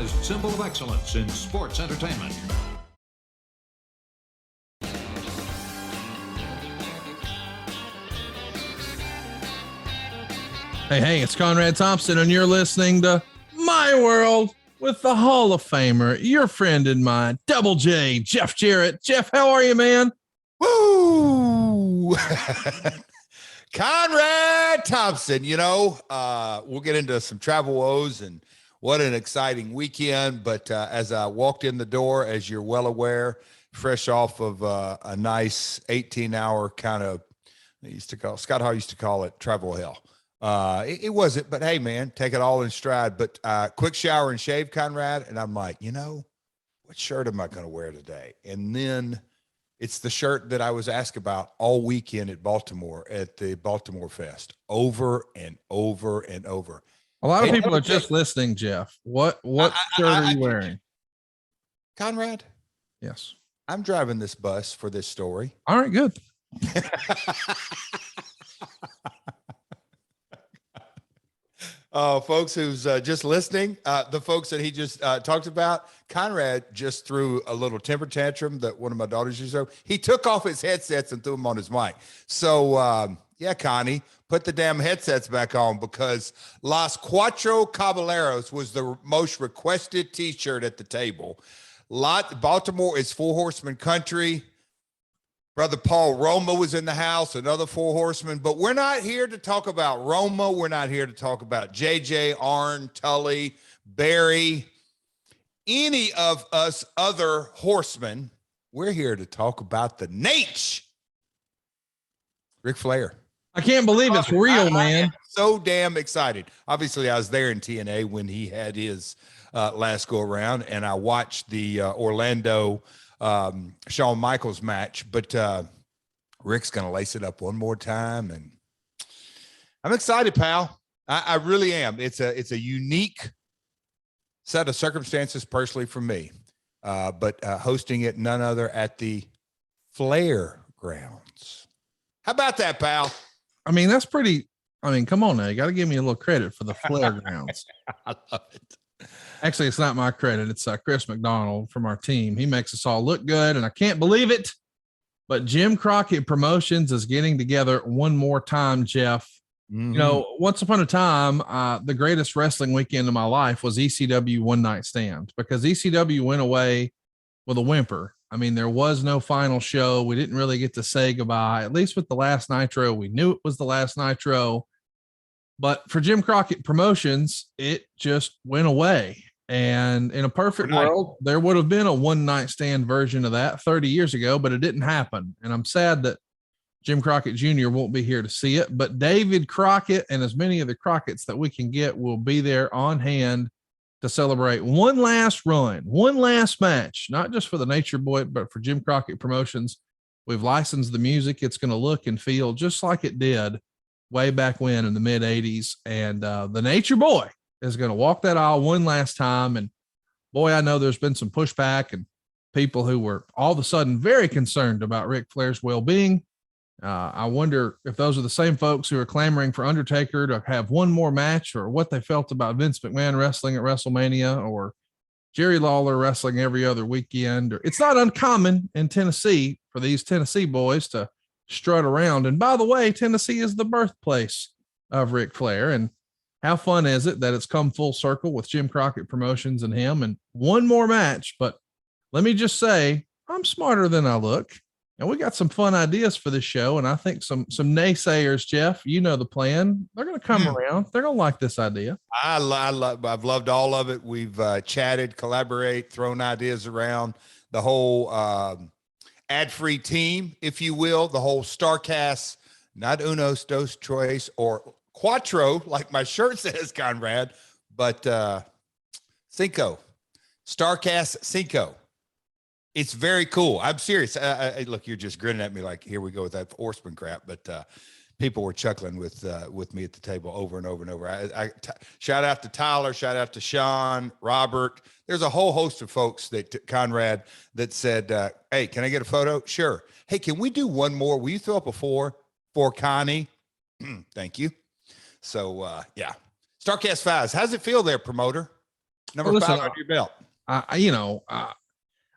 America's symbol of excellence in sports entertainment. Hey, it's Conrad Thompson, and you're listening to My World with the Hall of Famer, your friend and mine, Double J, Jeff Jarrett. Jeff, how are you, man? Woo! Conrad Thompson, we'll get into some travel woes and what an exciting weekend. But as I walked in the door, as you're well aware, fresh off of a nice 18-hour kind of, Scott Hall used to call it travel hell. It wasn't, but hey, man, take it all in stride. But quick shower and shave, Conrad. And I'm like, what shirt am I going to wear today? And then it's the shirt that I was asked about all weekend at Baltimore at the Baltimore Fest, over and over and over. A lot of people are just listening, Jeff. What shirt are you wearing? Conrad? Yes. I'm driving this bus for this story. All right, good. Folks who's just listening, the folks that he just talked about, Conrad just threw a little temper tantrum that one of my daughters used to. He took off his headsets and threw them on his mic. So, yeah, Connie, put the damn headsets back on because Las Cuatro Caballeros was the most requested T-shirt at the table. Baltimore is Four Horsemen country. Brother Paul Roma was in the house, another Four Horsemen, but we're not here to talk about Roma. We're not here to talk about JJ, Arn, Tully, Barry, any of us other horsemen. We're here to talk about the Nate, Ric Flair. I can't believe it's real, man. So damn excited. Obviously, I was there in TNA when he had his last go around, and I watched the Orlando Shawn Michaels match, but Rick's going to lace it up one more time. And I'm excited, pal. I really am. It's a unique set of circumstances personally for me, but hosting it none other at the Flair grounds. How about that, pal? I mean, that's pretty. I mean, come on now. You got to give me a little credit for the Flair grounds. I love it. Actually, it's not my credit. It's Chris McDonald from our team. He makes us all look good, and I can't believe it. But Jim Crockett Promotions is getting together one more time, Jeff. Mm-hmm. Once upon a time, the greatest wrestling weekend of my life was ECW One Night Stand because ECW went away with a whimper. I mean, there was no final show. We didn't really get to say goodbye. At least with the last Nitro, we knew it was the last Nitro. But for Jim Crockett Promotions, it just went away. And in a perfect world, there would have been a one night stand version of that 30 years ago, but it didn't happen. And I'm sad that Jim Crockett Jr. won't be here to see it. But David Crockett and as many of the Crockett's that we can get will be there on hand to celebrate one last run, one last match, not just for the Nature Boy, but for Jim Crockett Promotions. We've licensed the music. It's going to look and feel just like it did way back when in the mid 80s. And the Nature Boy is going to walk that aisle one last time. And boy, I know there's been some pushback and people who were all of a sudden very concerned about Ric Flair's well-being. I wonder if those are the same folks who are clamoring for Undertaker to have one more match, or what they felt about Vince McMahon wrestling at WrestleMania, or Jerry Lawler wrestling every other weekend. Or it's not uncommon in Tennessee for these Tennessee boys to strut around. And by the way, Tennessee is the birthplace of Ric Flair. And how fun is it that it's come full circle with Jim Crockett Promotions and him and one more match? But let me just say, I'm smarter than I look. And we got some fun ideas for this show. And I think some naysayers, Jeff, you know the plan. They're going to come around. They're going to like this idea. I've loved all of it. We've chatted, collaborate, thrown ideas around. The whole ad-free team, if you will, the whole Starrcast, not unos, dos, tres, or cuatro, like my shirt says, Conrad, but cinco. Starrcast Cinco. It's very cool. I'm serious. Look, you're just grinning at me like, here we go with that horseman crap. But people were chuckling with me at the table over and over and over. Shout out to Tyler. Shout out to Sean, Robert. There's a whole host of folks that Conrad that said, hey, can I get a photo? Sure. Hey, can we do one more? Will you throw up a four for Connie? Thank you. So, yeah. Starrcast 5s. How's it feel there, promoter? Number Well, 5 listen, under your belt.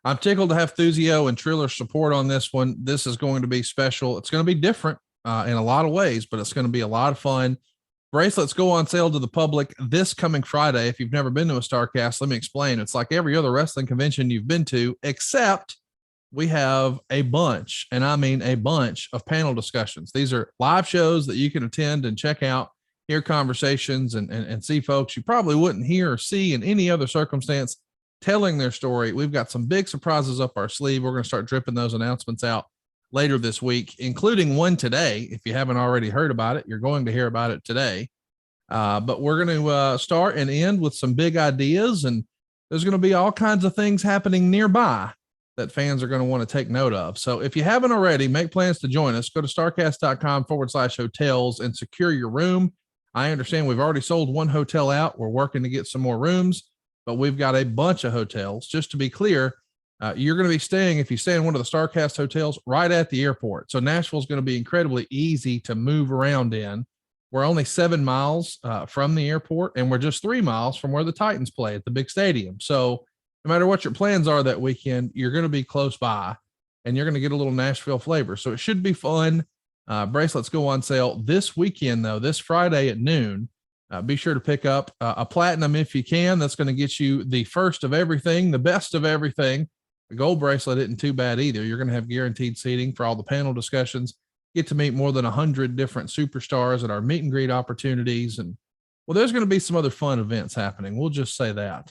I'm tickled to have Thuzio and Triller support on this one. This is going to be special. It's going to be different in a lot of ways, but it's going to be a lot of fun. Bracelets go on sale to the public this coming Friday. If you've never been to a Starrcast, let me explain. It's like every other wrestling convention you've been to, except we have a bunch, and I mean a bunch of panel discussions. These are live shows that you can attend and check out, hear conversations and see folks you probably wouldn't hear or see in any other circumstance telling their story. We've got some big surprises up our sleeve. We're going to start dripping those announcements out later this week, including one today. If you haven't already heard about it, you're going to hear about it today. But we're going to start and end with some big ideas, and there's going to be all kinds of things happening nearby that fans are going to want to take note of. So if you haven't already, make plans to join us. Go to starrcast.com/hotels and secure your room. I understand we've already sold one hotel out. We're working to get some more rooms, but we've got a bunch of hotels. Just to be clear, you're going to be staying, if you stay in one of the Starrcast hotels, right at the airport. So Nashville is going to be incredibly easy to move around in. We're only 7 miles from the airport, and we're just 3 miles from where the Titans play at the big stadium. So no matter what your plans are that weekend, you're going to be close by and you're going to get a little Nashville flavor. So it should be fun. Bracelets go on sale this weekend, though, this Friday at noon. Be sure to pick up a platinum if you can. That's going to get you the first of everything, the best of everything. The gold bracelet isn't too bad either. You're going to have guaranteed seating for all the panel discussions. Get to meet more than 100 different superstars at our meet and greet opportunities. And well, there's going to be some other fun events happening. We'll just say that.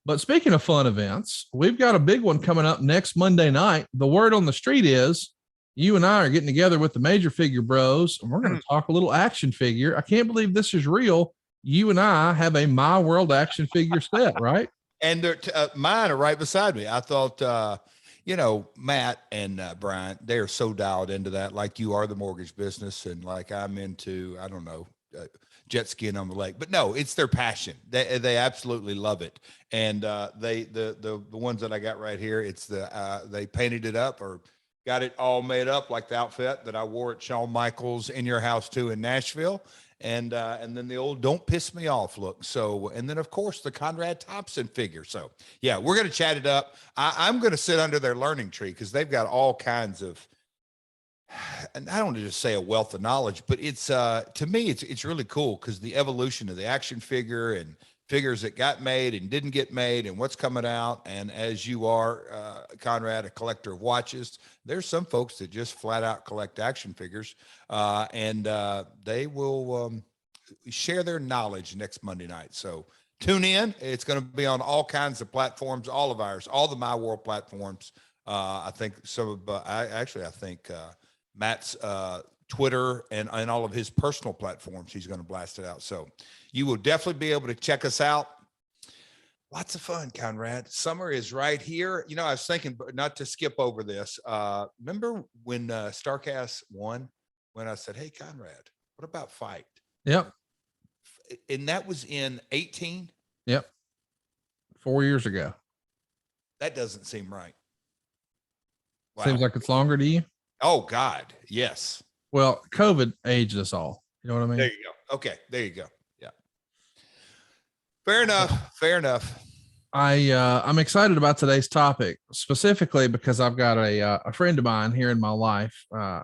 But speaking of fun events, we've got a big one coming up next Monday night. The word on the street is you and I are getting together with the Major Figure Bros, and we're going to talk a little action figure. I can't believe this is real. You and I have a My World action figure set, right? And they're mine are right beside me. I thought, Matt and Brian, they are so dialed into that. Like you are the mortgage business, and like I'm into, I don't know, jet skiing on the lake. But no, it's their passion. They absolutely love it. And the ones that I got right here, it's they painted it up or got it all made up like the outfit that I wore at Shawn Michaels' In Your House too in Nashville. And then the old "Don't Piss Me Off" look. So, and then of course the Conrad Thompson figure. So yeah, we're going to chat it up. I'm going to sit under their learning tree because they've got all kinds of, and I don't want to just say a wealth of knowledge, but it's to me it's really cool because the evolution of the action figure and figures that got made and didn't get made and what's coming out. And as you are, Conrad, a collector of watches, there's some folks that just flat out collect action figures, and they will share their knowledge next Monday night. So tune in. It's going to be on all kinds of platforms, all of ours, all the My World platforms. I think some of, I think Matt's Twitter and all of his personal platforms, he's going to blast it out. So you will definitely be able to check us out. Lots of fun, Conrad. Summer is right here. You know, I was thinking, but not to skip over this. Remember when Starrcast won, when I said, "Hey, Conrad, what about Fight?" Yep. And that was in 18. Yep. 4 years ago. That doesn't seem right. Wow. Seems like it's longer to you. Oh God. Yes. Well, COVID aged us all. You know what I mean? There you go. Okay. There you go. Yeah. Fair enough. Fair enough. I'm excited about today's topic specifically because I've got a friend of mine here in my life. I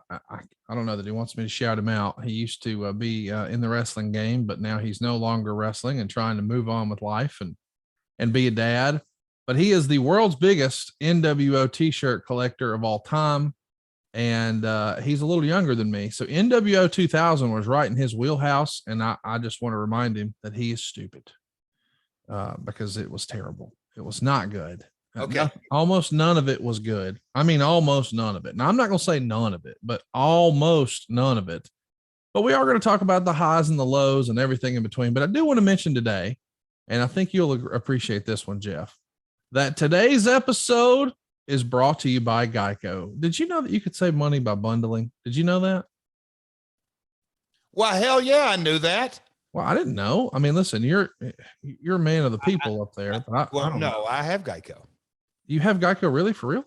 don't know that he wants me to shout him out. He used to be in the wrestling game, but now he's no longer wrestling and trying to move on with life and be a dad. But he is the world's biggest NWO t-shirt collector of all time. And he's a little younger than me. So NWO 2000 was right in his wheelhouse. And I just want to remind him that he is stupid because it was terrible. It was not good. Okay. Almost none of it was good. I mean, almost none of it. Now, I'm not going to say none of it, but almost none of it. But we are going to talk about the highs and the lows and everything in between. But I do want to mention today, and I think you'll appreciate this one, Jeff, that today's episode is brought to you by Geico. Did you know that you could save money by bundling? Did you know that? Well, hell yeah, I knew that. Well, I didn't know. I mean, listen, you're a man of the people up there. But I have Geico. You have Geico, really, for real?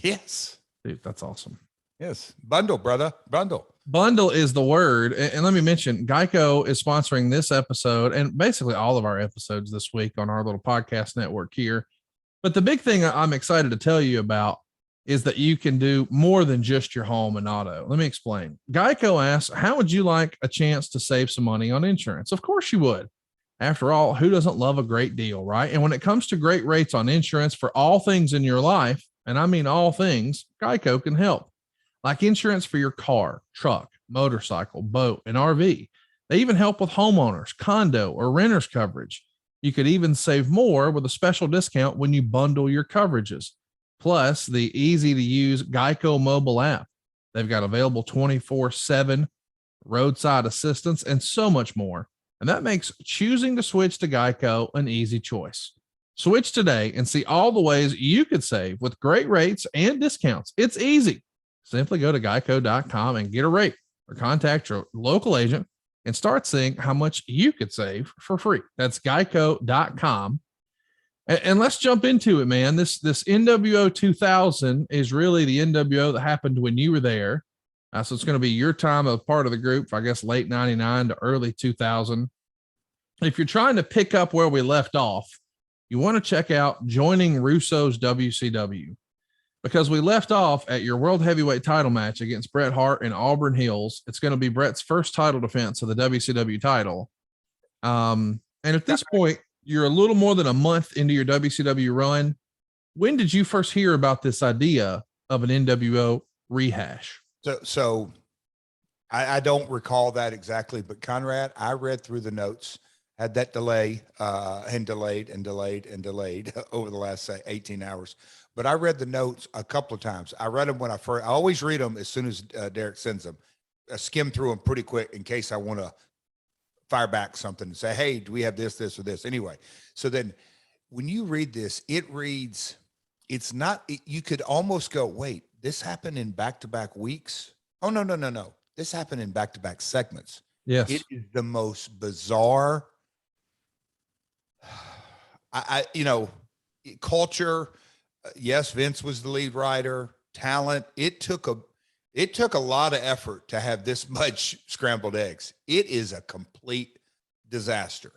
Yes. Dude, that's awesome. Yes. Bundle, brother. Bundle. Bundle is the word. And let me mention, Geico is sponsoring this episode and basically all of our episodes this week on our little podcast network here. But the big thing I'm excited to tell you about is that you can do more than just your home and auto. Let me explain. Geico asks, how would you like a chance to save some money on insurance? Of course you would. After all, who doesn't love a great deal, right? And when it comes to great rates on insurance for all things in your life, and I mean all things, Geico can help. Like insurance for your car, truck, motorcycle, boat, and RV. They even help with homeowners, condo, or renters coverage. You could even save more with a special discount when you bundle your coverages. Plus, the easy to use Geico mobile app. They've got available 24/7 roadside assistance and so much more. And that makes choosing to switch to Geico an easy choice. Switch today and see all the ways you could save with great rates and discounts. It's easy. Simply go to geico.com and get a rate or contact your local agent and start seeing how much you could save for free. That's geico.com. And let's jump into it, man. This NWO 2000 is really the NWO that happened when you were there. So it's going to be your time of part of the group, I guess, late 99 to early 2000. If you're trying to pick up where we left off, you want to check out Joining Russo's WCW, because we left off at your world heavyweight title match against Bret Hart and Auburn Hills. It's going to be Bret's first title defense of the WCW title. And at this point, you're a little more than a month into your WCW run. When did you first hear about this idea of an NWO rehash? So I don't recall that exactly, but Conrad, I read through the notes, had that delay and delayed over the last, say, 18 hours. But I read the notes a couple of times. I read them when I always read them as soon as Derek sends them. I skim through them pretty quick in case I want to fire back something and say, hey, do we have this, or this? Anyway, so then when you read this, it reads, you could almost go, wait, this happened in back-to-back weeks? Oh, no. This happened in back-to-back segments. Yes. It is the most bizarre, culture. Yes, Vince was the lead writer, talent. It took a lot of effort to have this much scrambled eggs. It is a complete disaster.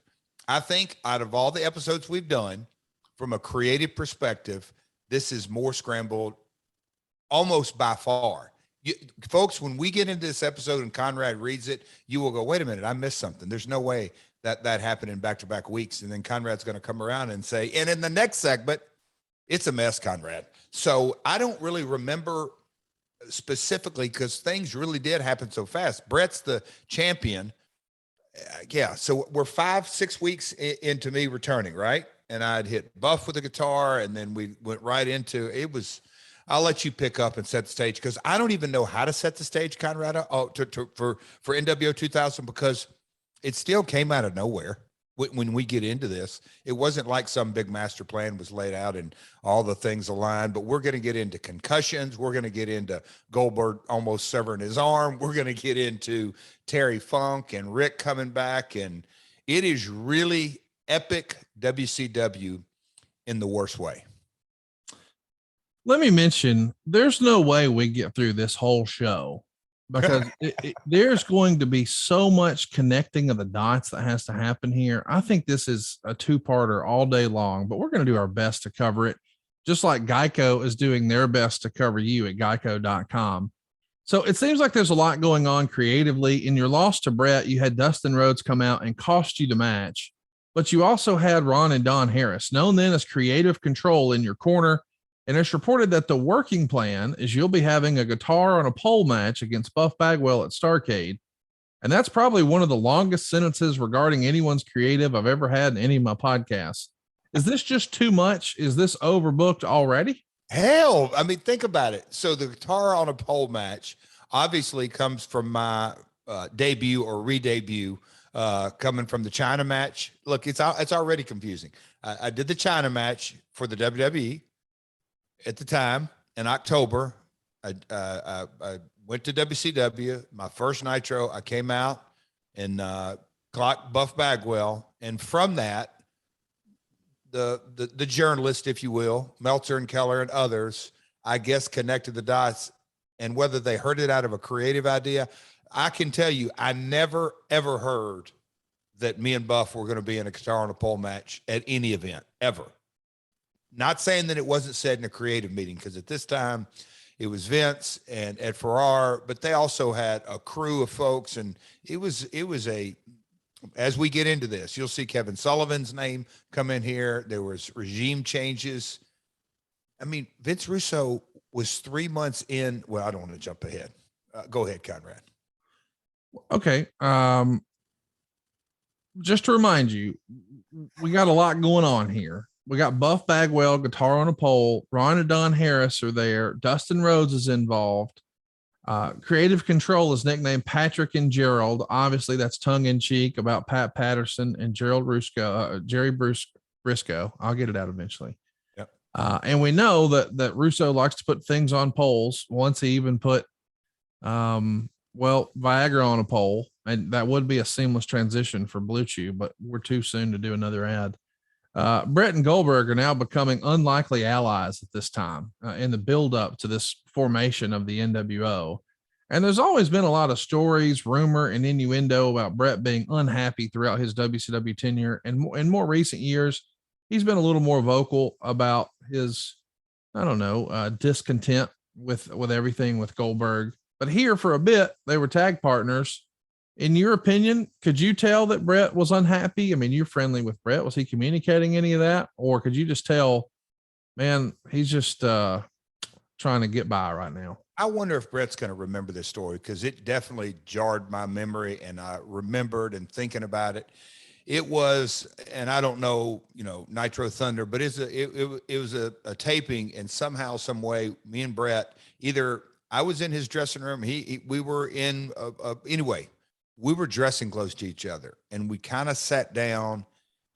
I think out of all the episodes we've done, from a creative perspective, this is more scrambled almost by far. Folks, when we get into this episode and Conrad reads it, you will go, wait a minute, I missed something. There's no way that happened in back-to-back weeks. And then Conrad's going to come around and say, and in the next segment, it's a mess, Conrad. So I don't really remember specifically because things really did happen so fast. Bret's the champion. Yeah. So we're 5-6 weeks into me returning, right? And I'd hit Buff with the guitar, and then we went right into it. I'll let you pick up and set the stage, because I don't even know how to set the stage, Conrad, for NWO 2000, because it still came out of nowhere. When we get into this, it wasn't like some big master plan was laid out and all the things aligned, but we're going to get into concussions. We're going to get into Goldberg almost severing his arm. We're going to get into Terry Funk and Rick coming back. And it is really epic WCW in the worst way. Let me mention, there's no way we get through this whole show, because there's going to be so much connecting of the dots that has to happen here. I think this is a two-parter all day long, but we're going to do our best to cover it, just like Geico is doing their best to cover you at geico.com. So it seems like there's a lot going on creatively. In your loss to Bret, you had Dustin Rhodes come out and cost you the match, but you also had Ron and Don Harris, known then as Creative Control, in your corner. And it's reported that the working plan is you'll be having a guitar on a pole match against Buff Bagwell at Starrcade. And that's probably one of the longest sentences regarding anyone's creative I've ever had in any of my podcasts. Is this just too much? Is this overbooked already? Hell, I mean, think about it. So the guitar on a pole match obviously comes from my debut or re-debut, coming from the China match. Look, it's already confusing. I did the China match for the WWE. At the time in October, I went to WCW, my first Nitro. I came out and clocked Buff Bagwell. And from that, the journalist, if you will, Meltzer and Keller and others, I guess, connected the dots and whether they heard it out of a creative idea, I can tell you, I never, ever heard that me and Buff were going to be in a guitar on a pole match at any event ever. Not saying that it wasn't said in a creative meeting, because at this time it was Vince and Ed Farrar, but they also had a crew of folks, and it was as we get into this, you'll see Kevin Sullivan's name come in here. There was regime changes. I mean, Vince Russo was 3 months in. Well, I don't want to jump ahead. Go ahead, Conrad. Okay. Just to remind you, we got a lot going on here. We got Buff Bagwell, guitar on a pole. Ron and Don Harris are there. Dustin Rhodes is involved. Creative control is nicknamed Patrick and Gerald. Obviously, that's tongue in cheek about Pat Patterson and Gerald Jerry Briscoe. I'll get it out eventually. Yep. And we know that Russo likes to put things on poles. Once he even put, Viagra on a pole, and that would be a seamless transition for Blue Chew, but we're too soon to do another ad. Bret and Goldberg are now becoming unlikely allies at this time in the build up to this formation of the NWO. And there's always been a lot of stories, rumor, and innuendo about Bret being unhappy throughout his WCW tenure. And in more recent years, he's been a little more vocal about his, discontent with everything with Goldberg. But here for a bit, they were tag partners. In your opinion, could you tell that Bret was unhappy? I mean, you're friendly with Bret. Was he communicating any of that? Or could you just tell, man, he's just trying to get by right now? I wonder if Bret's going to remember this story, because it definitely jarred my memory, and I remembered and thinking about it. It was, and I don't know, Nitro Thunder, but it was a taping, and somehow, some way, me and Bret, either I was in his dressing room, we were in, anyway, we were dressing close to each other, and we kind of sat down,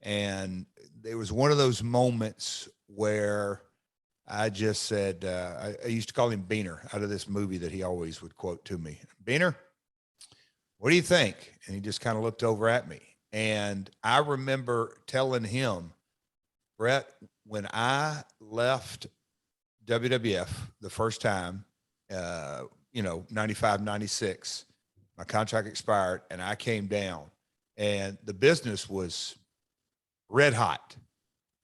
and there was one of those moments where I just said, I used to call him Beaner out of this movie that he always would quote to me. Beaner, what do you think? And he just kind of looked over at me. And I remember telling him, Bret, when I left WWF the first time, 95, 96, my contract expired, and I came down, and the business was red hot.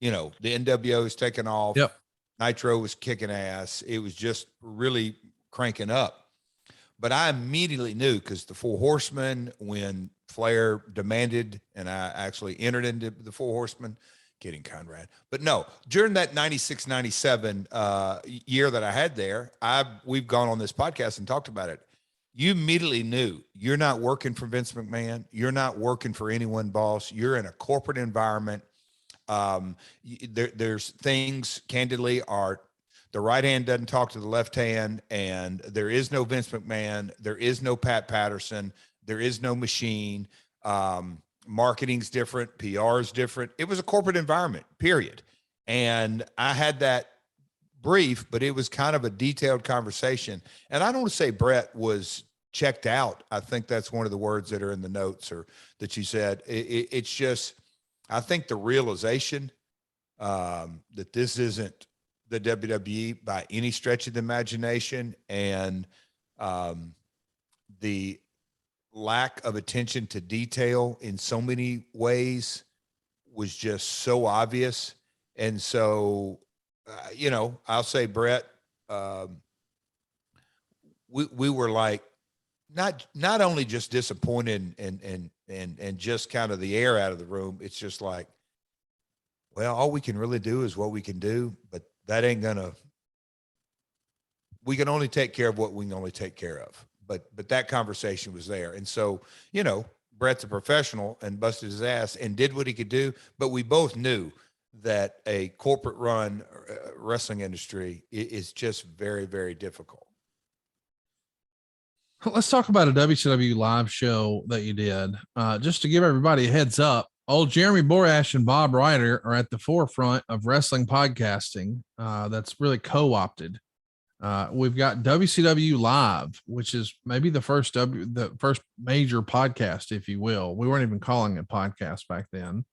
The NWO was taking off. Yep. Nitro was kicking ass. It was just really cranking up. But I immediately knew, because the Four Horsemen, when Flair demanded, and I actually entered into the Four Horsemen, kidding, Conrad. But no, during that 96, 97 year that I had there, we've gone on this podcast and talked about it. You immediately knew you're not working for Vince McMahon. You're not working for anyone, boss. You're in a corporate environment. There's things, candidly, are the right hand doesn't talk to the left hand, and there is no Vince McMahon. There is no Pat Patterson. There is no machine. Marketing's different. PR is different. It was a corporate environment, period. And I had that brief, but it was kind of a detailed conversation. And I don't want to say Bret was checked out. I think that's one of the words that are in the notes, or that you said. It's just, I think the realization that this isn't the WWE by any stretch of the imagination, and the lack of attention to detail in so many ways was just so obvious. And so, I'll say, Bret, we were like, not only just disappointed and just kind of the air out of the room. It's just like, well, all we can really do is what we can do, but that ain't gonna, we can only take care of what we can only take care of. But that conversation was there. And so, Bret's a professional and busted his ass and did what he could do. But we both knew that a corporate run wrestling industry is just very, very difficult. Let's talk about a WCW live show that you did. Just to give everybody a heads up, old Jeremy Borash and Bob Ryder are at the forefront of wrestling podcasting. That's really co-opted. We've got WCW Live, which is maybe the first major podcast, if you will. We weren't even calling it podcast back then.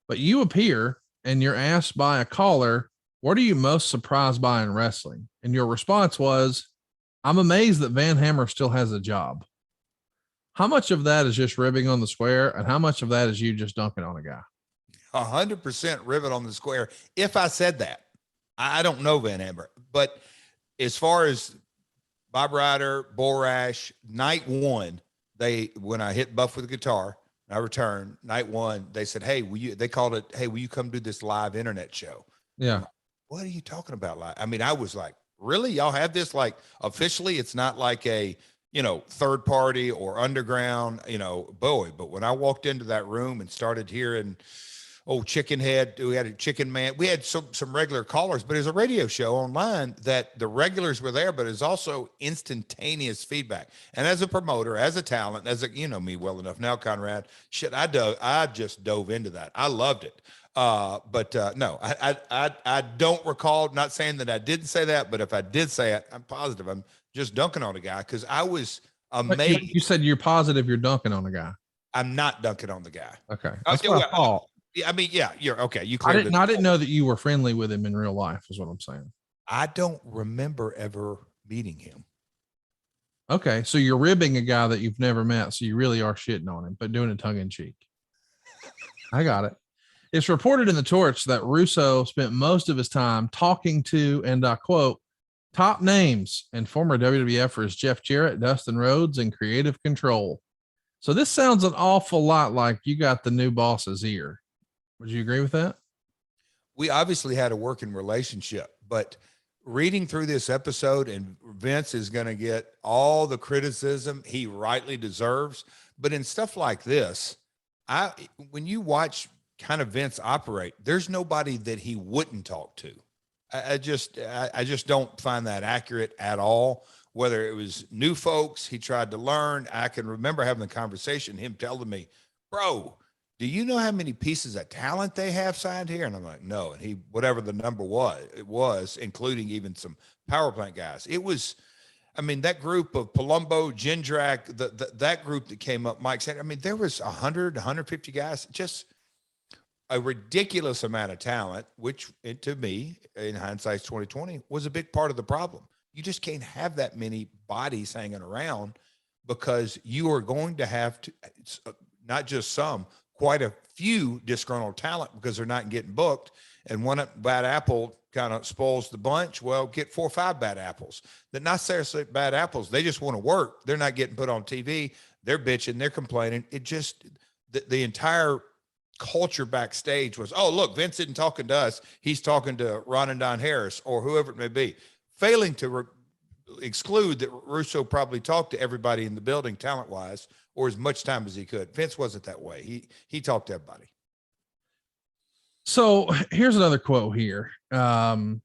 But you appear and you're asked by a caller, what are you most surprised by in wrestling? And your response was, I'm amazed that Van Hammer still has a job. How much of that is just ribbing on the square, and how much of that is you just dunking on a guy? 100% ribbon on the square. If I said that, I don't know Van Hammer, but as far as Bob Ryder, Borash, night one, when I hit Buff with the guitar, I returned night one, they said, hey, they called it, hey, will you come do this live internet show? Yeah. Like, what are you talking about? Like, I mean, I was like, really? Y'all have this like officially? It's not like a, third party or underground, boy. But when I walked into that room and started hearing, Chicken Head, we had a Chicken Man, we had some regular callers, but it was a radio show online that the regulars were there, but it's also instantaneous feedback. And as a promoter, as a talent, me well enough now, Conrad, I just dove into that. I loved it. No, I don't recall, not saying that I didn't say that, but if I did say it, I'm positive I'm just dunking on a guy because I was amazed. You said you're positive you're dunking on a guy. I'm not dunking on the guy. Okay. That's what I thought. Yeah, I mean, yeah, you're okay. You I didn't know that you were friendly with him in real life, is what I'm saying. I don't remember ever meeting him. Okay. So you're ribbing a guy that you've never met. So you really are shitting on him, but doing it tongue in cheek. I got it. It's reported in the Torch that Russo spent most of his time talking to, and I quote, top names and former WWFers Jeff Jarrett, Dustin Rhodes, and Creative Control. So this sounds an awful lot like you got the new boss's ear. Would you agree with that? We obviously had a working relationship, but reading through this episode, and Vince is going to get all the criticism he rightly deserves. But in stuff like this, when you watch kind of Vince operate, there's nobody that he wouldn't talk to. I just don't find that accurate at all. Whether it was new folks he tried to learn, I can remember having the conversation, him telling me, bro, do you know how many pieces of talent they have signed here? And I'm like, no. And he, whatever the number was, including even some power plant guys. It was, I mean, that group of Palumbo, Jindrak, that group that came up, Mike said, I mean, there was 100, 150 guys, just a ridiculous amount of talent, which to me, in hindsight's 2020, was a big part of the problem. You just can't have that many bodies hanging around because you are going to have to, not just some, quite a few disgruntled talent because they're not getting booked. And one bad apple kind of spoils the bunch. Well, get 4 or 5 bad apples. They're not seriously bad apples. They just want to work. They're not getting put on TV. They're bitching. They're complaining. It just, the entire culture backstage was, oh, look, Vince isn't talking to us. He's talking to Ron and Don Harris or whoever it may be, failing to exclude that Russo probably talked to everybody in the building talent-wise or as much time as he could. Vince wasn't that way. He talked to everybody. So here's another quote here. Well,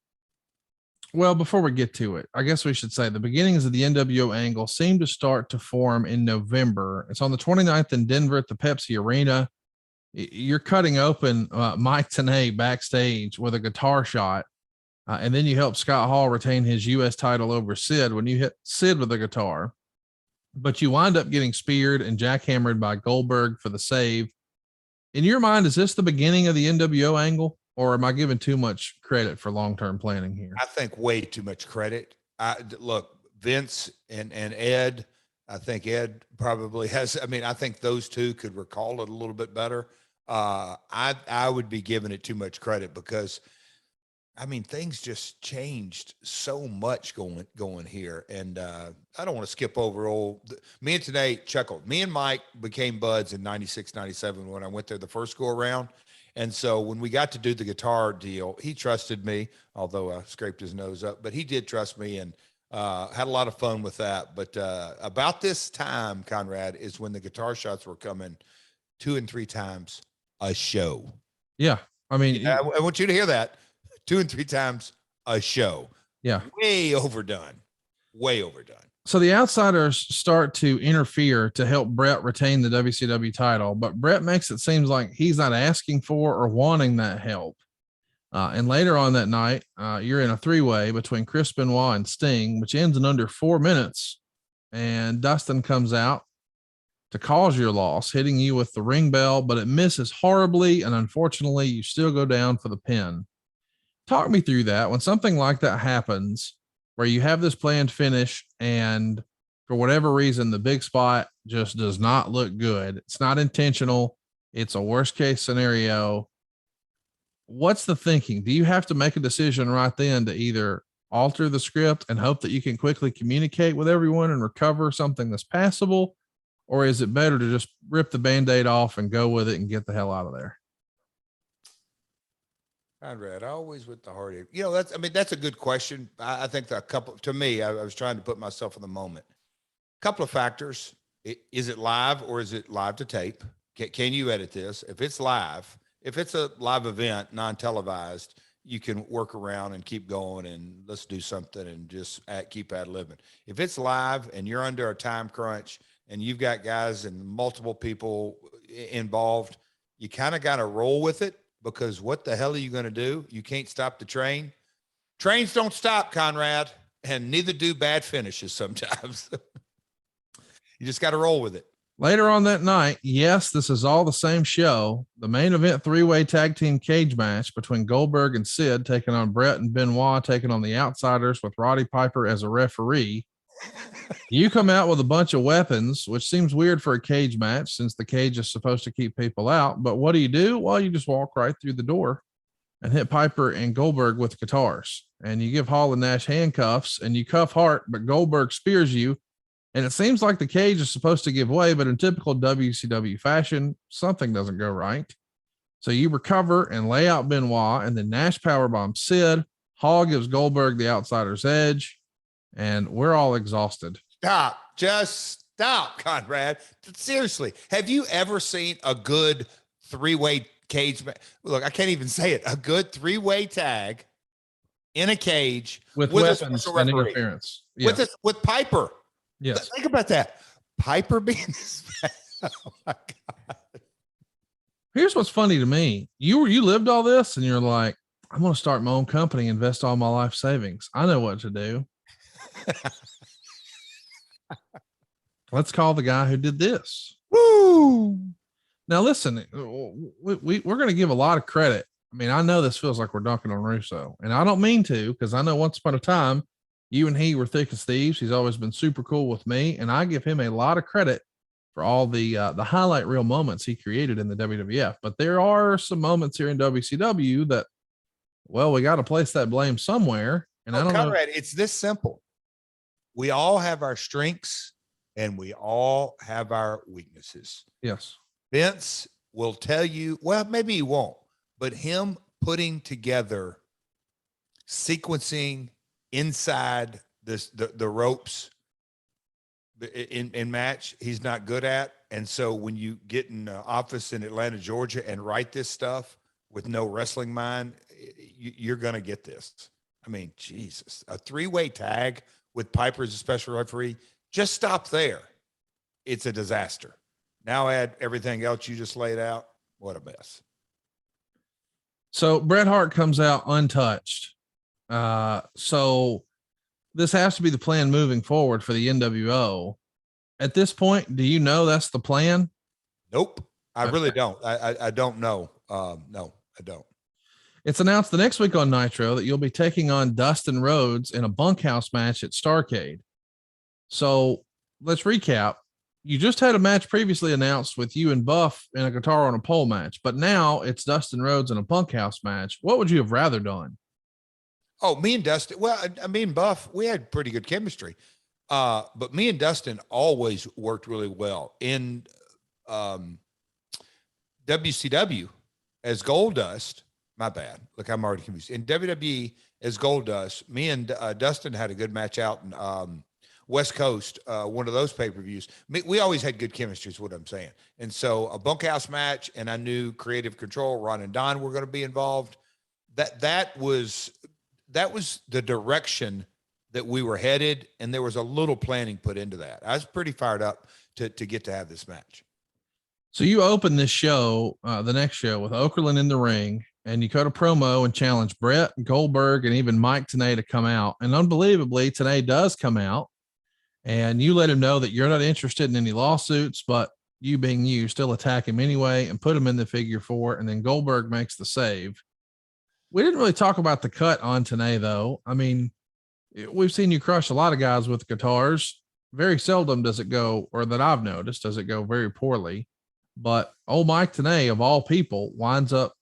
before we get to it, I guess we should say the beginnings of the NWO angle seem to start to form in November. It's on the 29th in Denver at the Pepsi Arena. You're cutting open Mike Tenay backstage with a guitar shot. And then you help Scott Hall retain his U.S. title over Sid when you hit Sid with a guitar. But you wind up getting speared and jackhammered by Goldberg for the save. In your mind, is this the beginning of the NWO angle, or am I giving too much credit for long-term planning here? I think way too much credit. Look, Vince and Ed, I think Ed probably has, I think those two could recall it a little bit better. I would be giving it too much credit because things just changed so much going here. And I don't want to skip over me and Tenay chuckled. Me and Mike became buds in 96, 97 when I went there the first go around. And so when we got to do the guitar deal, he trusted me, although I scraped his nose up, but he did trust me and had a lot of fun with that. But about this time, Conrad, is when the guitar shots were coming 2 and 3 times a show. Yeah. I want you to hear that. 2 and 3 times a show. Yeah. Way overdone. So the outsiders start to interfere to help Bret retain the WCW title, but Bret makes it seem like he's not asking for or wanting that help. And later on that night, you're in a 3-way between Chris Benoit and Sting, which ends in under 4 minutes. And Dustin comes out to cause your loss, hitting you with the ring bell, but it misses horribly. And unfortunately, you still go down for the pin. Talk me through that. When something like that happens, where you have this planned finish and for whatever reason, the big spot just does not look good. It's not intentional. It's a worst case scenario. What's the thinking? Do you have to make a decision right then to either alter the script and hope that you can quickly communicate with everyone and recover something that's passable? Or is it better to just rip the Band-Aid off and go with it and get the hell out of there? Conrad, always with the heartache. That's a good question. I think to me, I was trying to put myself in the moment. A couple of factors. Is it live or is it live to tape? Can you edit this? If it's live, if it's a live event, non-televised, you can work around and keep going and let's do something and just keep ad-libbing. If it's live and you're under a time crunch and you've got guys and multiple people involved, you kind of got to roll with it, because what the hell are you going to do? You can't stop the train. Trains don't stop, Conrad, and neither do bad finishes sometimes. You just got to roll with it. Later on that night, yes, this is all the same show. The main event 3-way tag team cage match between Goldberg and Sid taking on Bret and Benoit, taking on the Outsiders with Roddy Piper as a referee. You come out with a bunch of weapons, which seems weird for a cage match since the cage is supposed to keep people out. But what do? Well, you just walk right through the door and hit Piper and Goldberg with guitars. And you give Hall and Nash handcuffs and you cuff Hart, but Goldberg spears you. And it seems like the cage is supposed to give way, but in typical WCW fashion, something doesn't go right. So you recover and lay out Benoit, and then Nash powerbombs Sid. Hall gives Goldberg the Outsider's edge, and we're all exhausted. Just stop, Conrad. Seriously, have you ever seen a good 3-way cage? Look, I can't even say it. A good 3-way tag in a cage with weapons and interference. Yes. With Piper. Yes. Think about that. Piper being this bad. Oh my God. Here's what's funny to me. You lived all this and you're like, I'm going to start my own company, invest all my life savings. I know what to do. Let's call the guy who did this. Woo! Now listen, we're going to give a lot of credit. I mean, I know this feels like we're dunking on Russo, and I don't mean to, because I know once upon a time, you and he were thick as thieves. He's always been super cool with me, and I give him a lot of credit for all the highlight reel moments he created in the WWF. But there are some moments here in WCW that, well, we got to place that blame somewhere. And I don't know. Conrad, it's this simple. We all have our strengths and we all have our weaknesses. Yes. Vince will tell you, well, maybe he won't, but him putting together sequencing inside the ropes in match, he's not good at. And so when you get in the office in Atlanta, Georgia, and write this stuff with no wrestling mind, you're going to get this. I mean, Jesus, a 3-way tag with Piper as a special referee, just stop there. It's a disaster. Now add everything else you just laid out. What a mess. So Bret Hart comes out untouched. So this has to be the plan moving forward for the NWO. At this point, do you know that's the plan? Nope. I really don't. I don't know. No, I don't. It's announced the next week on Nitro that you'll be taking on Dustin Rhodes in a bunkhouse match at Starrcade. So let's recap. You just had a match previously announced with you and Buff in a guitar on a pole match, but now it's Dustin Rhodes in a bunkhouse match. What would you have rather done? Oh, me and Dustin. Well, I mean, Buff, we had pretty good chemistry. But me and Dustin always worked really well in WCW as Goldust. My bad. Look, I'm already confused. In WWE as Goldust, me and Dustin had a good match out in West Coast, one of those pay-per-views. We always had good chemistry is what I'm saying. And so a bunkhouse match, and I knew Creative Control, Ron and Don were going to be involved. That was the direction that we were headed, and there was a little planning put into that. I was pretty fired up to get to have this match. So you open this show, the next show, with Okerlund in the ring, and you cut a promo and challenge Bret, Goldberg, and even Mike Tenay to come out. And unbelievably, Tenay does come out, and you let him know that you're not interested in any lawsuits, but you being you, still attack him anyway and put him in the figure 4. And then Goldberg makes the save. We didn't really talk about the cut on Tenay, though. I mean, we've seen you crush a lot of guys with guitars. Very seldom does it go, or that I've noticed, does it go very poorly. But old Mike Tenay, of all people, winds up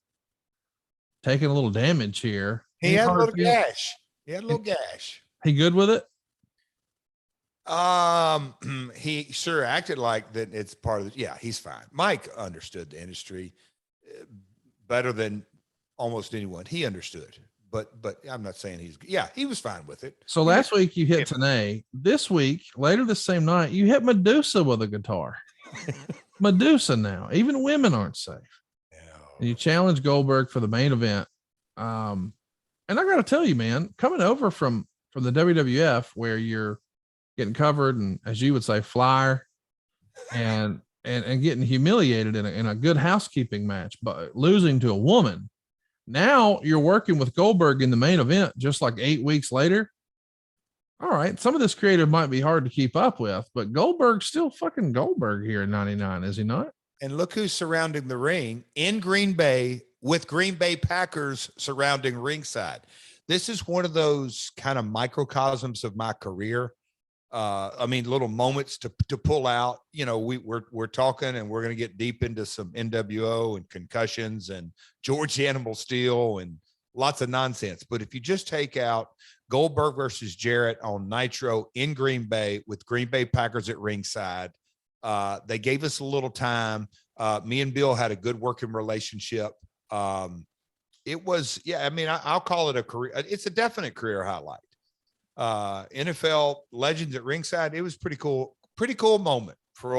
taking a little damage here. He had a little gash. He had a little gash. He good with it? He sure acted like that it's part of the, yeah, he's fine. Mike understood the industry better than almost anyone. He understood, but I'm not saying he was fine with it. So last week you hit Tenay. This week, later this same night, you hit Medusa with a guitar. Medusa now. Even women aren't safe. And you challenge Goldberg for the main event. And I got to tell you, man, coming over from the WWF where you're getting covered and, as you would say, flyer and getting humiliated in a good housekeeping match, but losing to a woman. Now you're working with Goldberg in the main event just like 8 weeks later. All right. Some of this creative might be hard to keep up with, but Goldberg's still fucking Goldberg here in 99, is he not? And look who's surrounding the ring in Green Bay with Green Bay Packers surrounding ringside. This is one of those kind of microcosms of my career. Little moments to pull out. We're talking, and we're going to get deep into some NWO and concussions and George Animal Steele and lots of nonsense. But if you just take out Goldberg versus Jarrett on Nitro in Green Bay with Green Bay Packers at ringside, they gave us a little time. Me and Bill had a good working relationship. It was, I'll call it a career. It's a definite career highlight. NFL legends at ringside. It was pretty cool moment for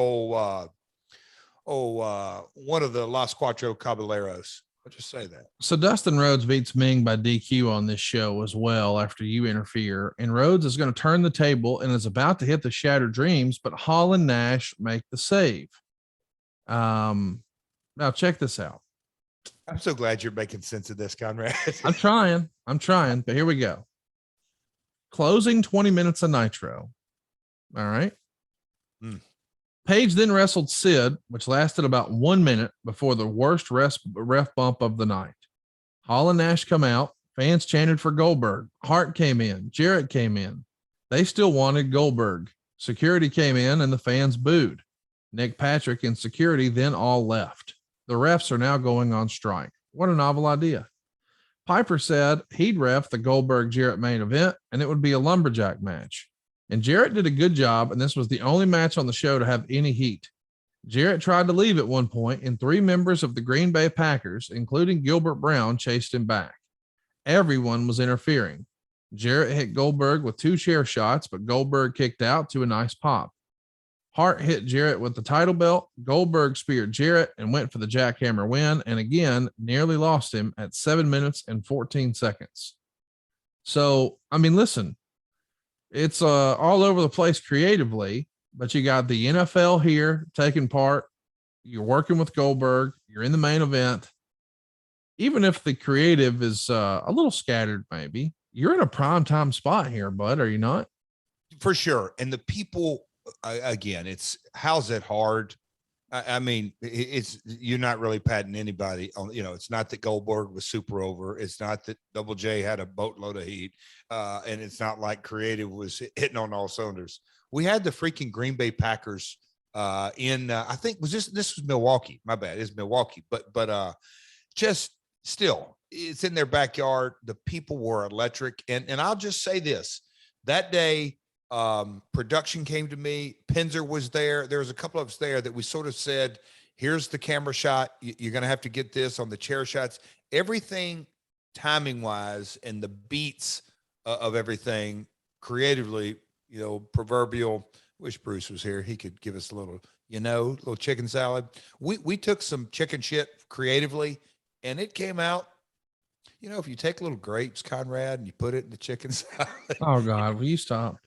one of the Los Cuatro Caballeros. I'll just say that. So Dustin Rhodes beats Ming by DQ on this show as well after you interfere, and Rhodes is going to turn the table and is about to hit the Shattered Dreams, but Hall and Nash make the save. Now check this out. I'm so glad you're making sense of this, Conrad. I'm trying, but here we go. Closing 20 minutes of Nitro. All right. Page then wrestled Sid, which lasted about 1 minute before the worst ref bump of the night. Hall and Nash come out. Fans chanted for Goldberg. Hart came in. Jarrett came in. They still wanted Goldberg. Security came in and the fans booed. Nick Patrick and security then all left. The refs are now going on strike. What a novel idea. Piper said he'd ref the Goldberg-Jarrett main event, and it would be a lumberjack match. And Jarrett did a good job, and this was the only match on the show to have any heat. Jarrett tried to leave at one point, and 3 members of the Green Bay Packers, including Gilbert Brown, chased him back. Everyone was interfering. Jarrett hit Goldberg with 2 chair shots, but Goldberg kicked out to a nice pop. Hart hit Jarrett with the title belt. Goldberg speared Jarrett and went for the jackhammer win, and again, nearly lost him at 7 minutes and 14 seconds. So, listen, it's all over the place creatively, but you got the NFL here taking part. You're working with Goldberg. You're in the main event. Even if the creative is a little scattered, maybe, you're in a primetime spot here, bud, are you not? For sure. And the people, again, how's it hard? It's you're not really patting anybody on, it's not that Goldberg was super over. It's not that Double J had a boatload of heat. And it's not like creative was hitting on all cylinders. We had the freaking Green Bay Packers I think this was Milwaukee. My bad. It's Milwaukee, but just still it's in their backyard. The people were electric. And I'll just say this, that day, production came to me. Pinzer was there. There was a couple of us there that we sort of said, here's the camera shot. You're going to have to get this on the chair shots, everything timing wise, and the beats of everything creatively, proverbial. Wish Bruce was here. He could give us a little, little chicken salad. We took some chicken shit creatively, and it came out. If you take little grapes, Conrad, and you put it in the chicken salad. Oh, God, will you stop?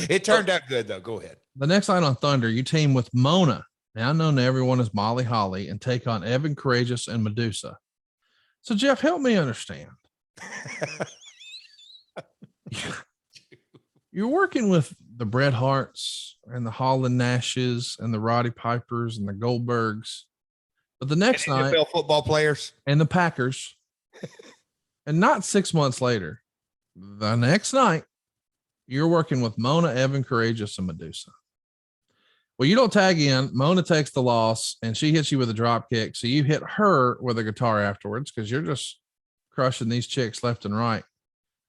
It turned out good, though. Go ahead. The next night on Thunder, you team with Mona, now known to everyone as Molly Holly, and take on Evan Courageous and Medusa. So, Jeff, help me understand. You're working with the Bret Harts and the Holland Nashes and the Roddy Pipers and the Goldbergs. But the next night, NFL football players and the Packers. And not 6 months later, the next night, you're working with Mona, Evan, Courageous, and Medusa. Well, you don't tag in. Mona takes the loss and she hits you with a drop kick. So you hit her with a guitar afterwards because you're just crushing these chicks left and right.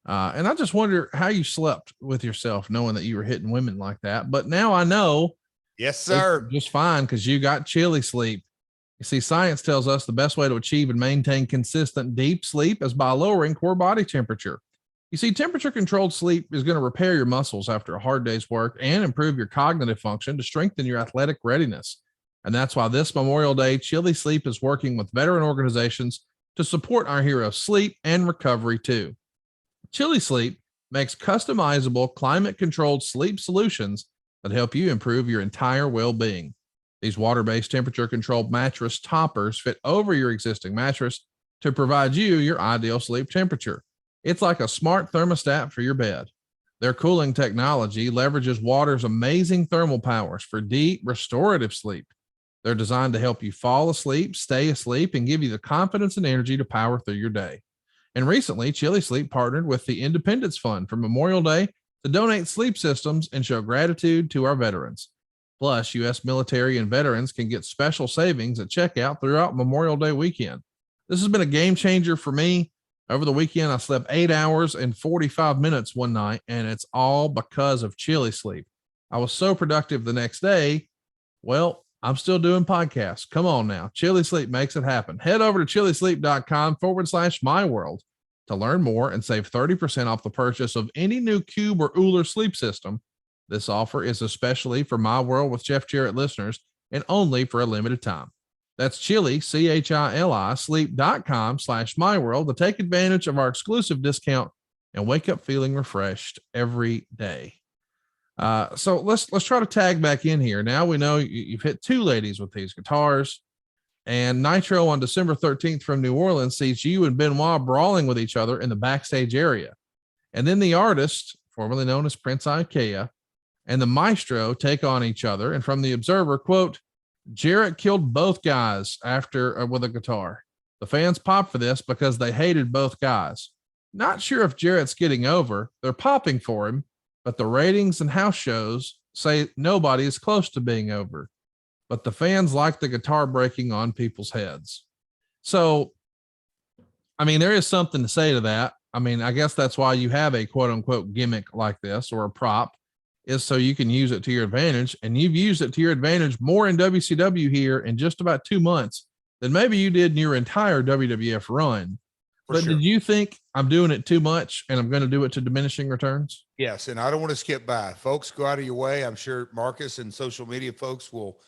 And I just wonder how you slept with yourself knowing that you were hitting women like that. But now I know. Yes, sir. Just fine because you got chilly sleep. You see, science tells us the best way to achieve and maintain consistent deep sleep is by lowering core body temperature. You see, temperature controlled sleep is going to repair your muscles after a hard day's work and improve your cognitive function to strengthen your athletic readiness. And that's why this Memorial Day, Chili Sleep is working with veteran organizations to support our heroes' sleep and recovery too. Chili Sleep makes customizable climate controlled sleep solutions that help you improve your entire well-being. These water-based temperature controlled mattress toppers fit over your existing mattress to provide you your ideal sleep temperature. It's like a smart thermostat for your bed. Their cooling technology leverages water's amazing thermal powers for deep, restorative sleep. They're designed to help you fall asleep, stay asleep, and give you the confidence and energy to power through your day. And recently, Chili Sleep partnered with the Independence Fund for Memorial Day to donate sleep systems and show gratitude to our veterans. Plus, U.S. military and veterans can get special savings at checkout throughout Memorial Day weekend. This has been a game changer for me. Over the weekend, I slept 8 hours and 45 minutes one night, and it's all because of Chili Sleep. I was so productive the next day. Well, I'm still doing podcasts. Come on now. Chili Sleep makes it happen. Head over to chilisleep.com/myworld to learn more and save 30% off the purchase of any new Cube or Uller sleep system. This offer is especially for My World with Jeff Jarrett listeners and only for a limited time. That's Chili, CHILI, sleep.com/myworld to take advantage of our exclusive discount and wake up feeling refreshed every day. So let's try to tag back in here. Now we know you've hit two ladies with these guitars, and Nitro on December 13th from New Orleans sees you and Benoit brawling with each other in the backstage area. And then the artist, formerly known as Prince Ikea, and the Maestro take on each other. And from the Observer, quote, Jarrett killed both guys after with a guitar. The fans popped for this because they hated both guys. Not sure if Jarrett's getting over. They're popping for him, but the ratings and house shows say nobody is close to being over. But the fans like the guitar breaking on people's heads. So, I mean, there is something to say to that. I mean, I guess that's why you have a quote unquote gimmick like this or a prop, is so you can use it to your advantage. And you've used it to your advantage more in WCW here in just about 2 months than maybe you did in your entire WWF run. But sure, did you think I'm doing it too much and I'm going to do it to diminishing returns? Yes. And I don't want to skip by. Folks, go out of your way. I'm sure Marcus and social media folks will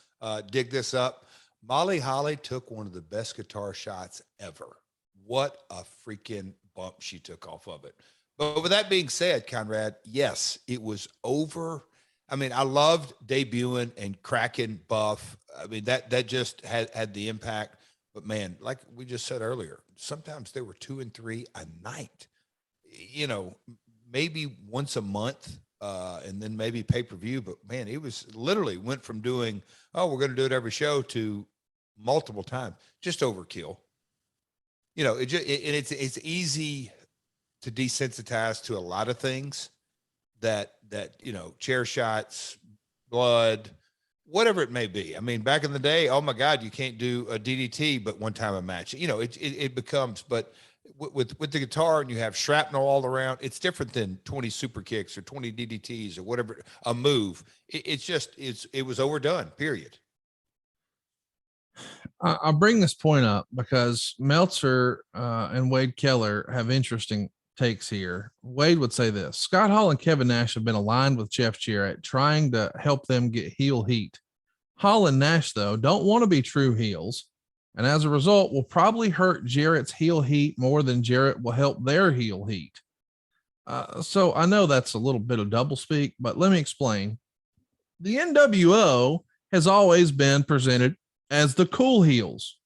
dig this up. Molly Holly took one of the best guitar shots ever. What a freaking bump she took off of it. But with that being said, Conrad, yes, it was over. I mean, I loved debuting and cracking Buff. I mean, that just had the impact. But man, like we just said earlier, sometimes there were 2 and 3 a night, you know, maybe once a month, and then maybe pay-per-view. But man, it was literally went from doing, oh, we're going to do it every show to multiple times, just overkill. You know, it's easy to desensitize to a lot of things that, you know, chair shots, blood, whatever it may be. I mean, back in the day, oh my God, you can't do a DDT, but one time a match, you know, it becomes, but with the guitar and you have shrapnel all around, it's different than 20 super kicks or 20 DDTs or whatever, a move. It was overdone, period. I'll bring this point up because Meltzer and Wade Keller have interesting takes here. Wade would say this: Scott Hall and Kevin Nash have been aligned with Jeff Jarrett, trying to help them get heel heat. Hall and Nash, though, don't want to be true heels, and as a result, will probably hurt Jarrett's heel heat more than Jarrett will help their heel heat. So I know that's a little bit of doublespeak, but let me explain. The NWO has always been presented as the cool heels.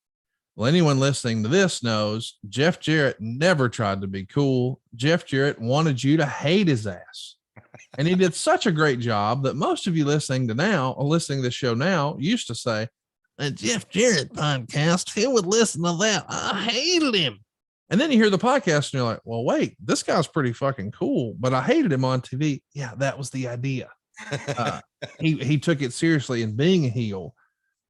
Well, anyone listening to this knows Jeff Jarrett never tried to be cool. Jeff Jarrett wanted you to hate his ass. And he did such a great job that most of you listening to this show now used to say, a Jeff Jarrett podcast, who would listen to that? I hated him. And then you hear the podcast and you're like, well, wait, this guy's pretty fucking cool, but I hated him on TV. Yeah, that was the idea. He took it seriously in being a heel.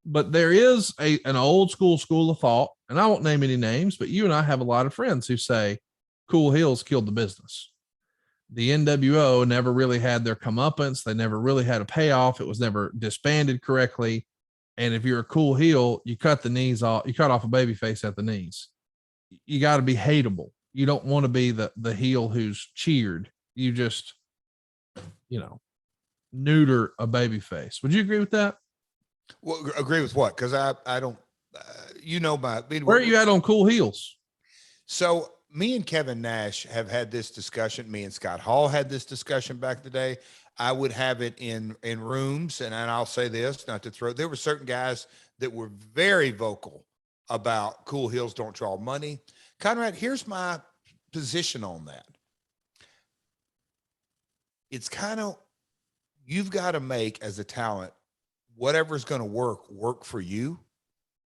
But there is an old school of thought, and I won't name any names, but you and I have a lot of friends who say cool heels killed the business. The NWO never really had their comeuppance. They never really had a payoff. It was never disbanded correctly. And if you're a cool heel, you cut the knees off, you cut off a baby face at the knees. You got to be hateable. You don't want to be the heel who's cheered. You just, neuter a baby face. Would you agree with that? Well, agree with what? Because I don't, where are you at on cool heels? So me and Kevin Nash have had this discussion. Me and Scott Hall had this discussion back in the day. I would have it in rooms, and I'll say this, not to throw, there were certain guys that were very vocal about cool heels don't draw money. Conrad, here's my position on that. It's kind of, you've got to make as a talent, whatever's going to work for you.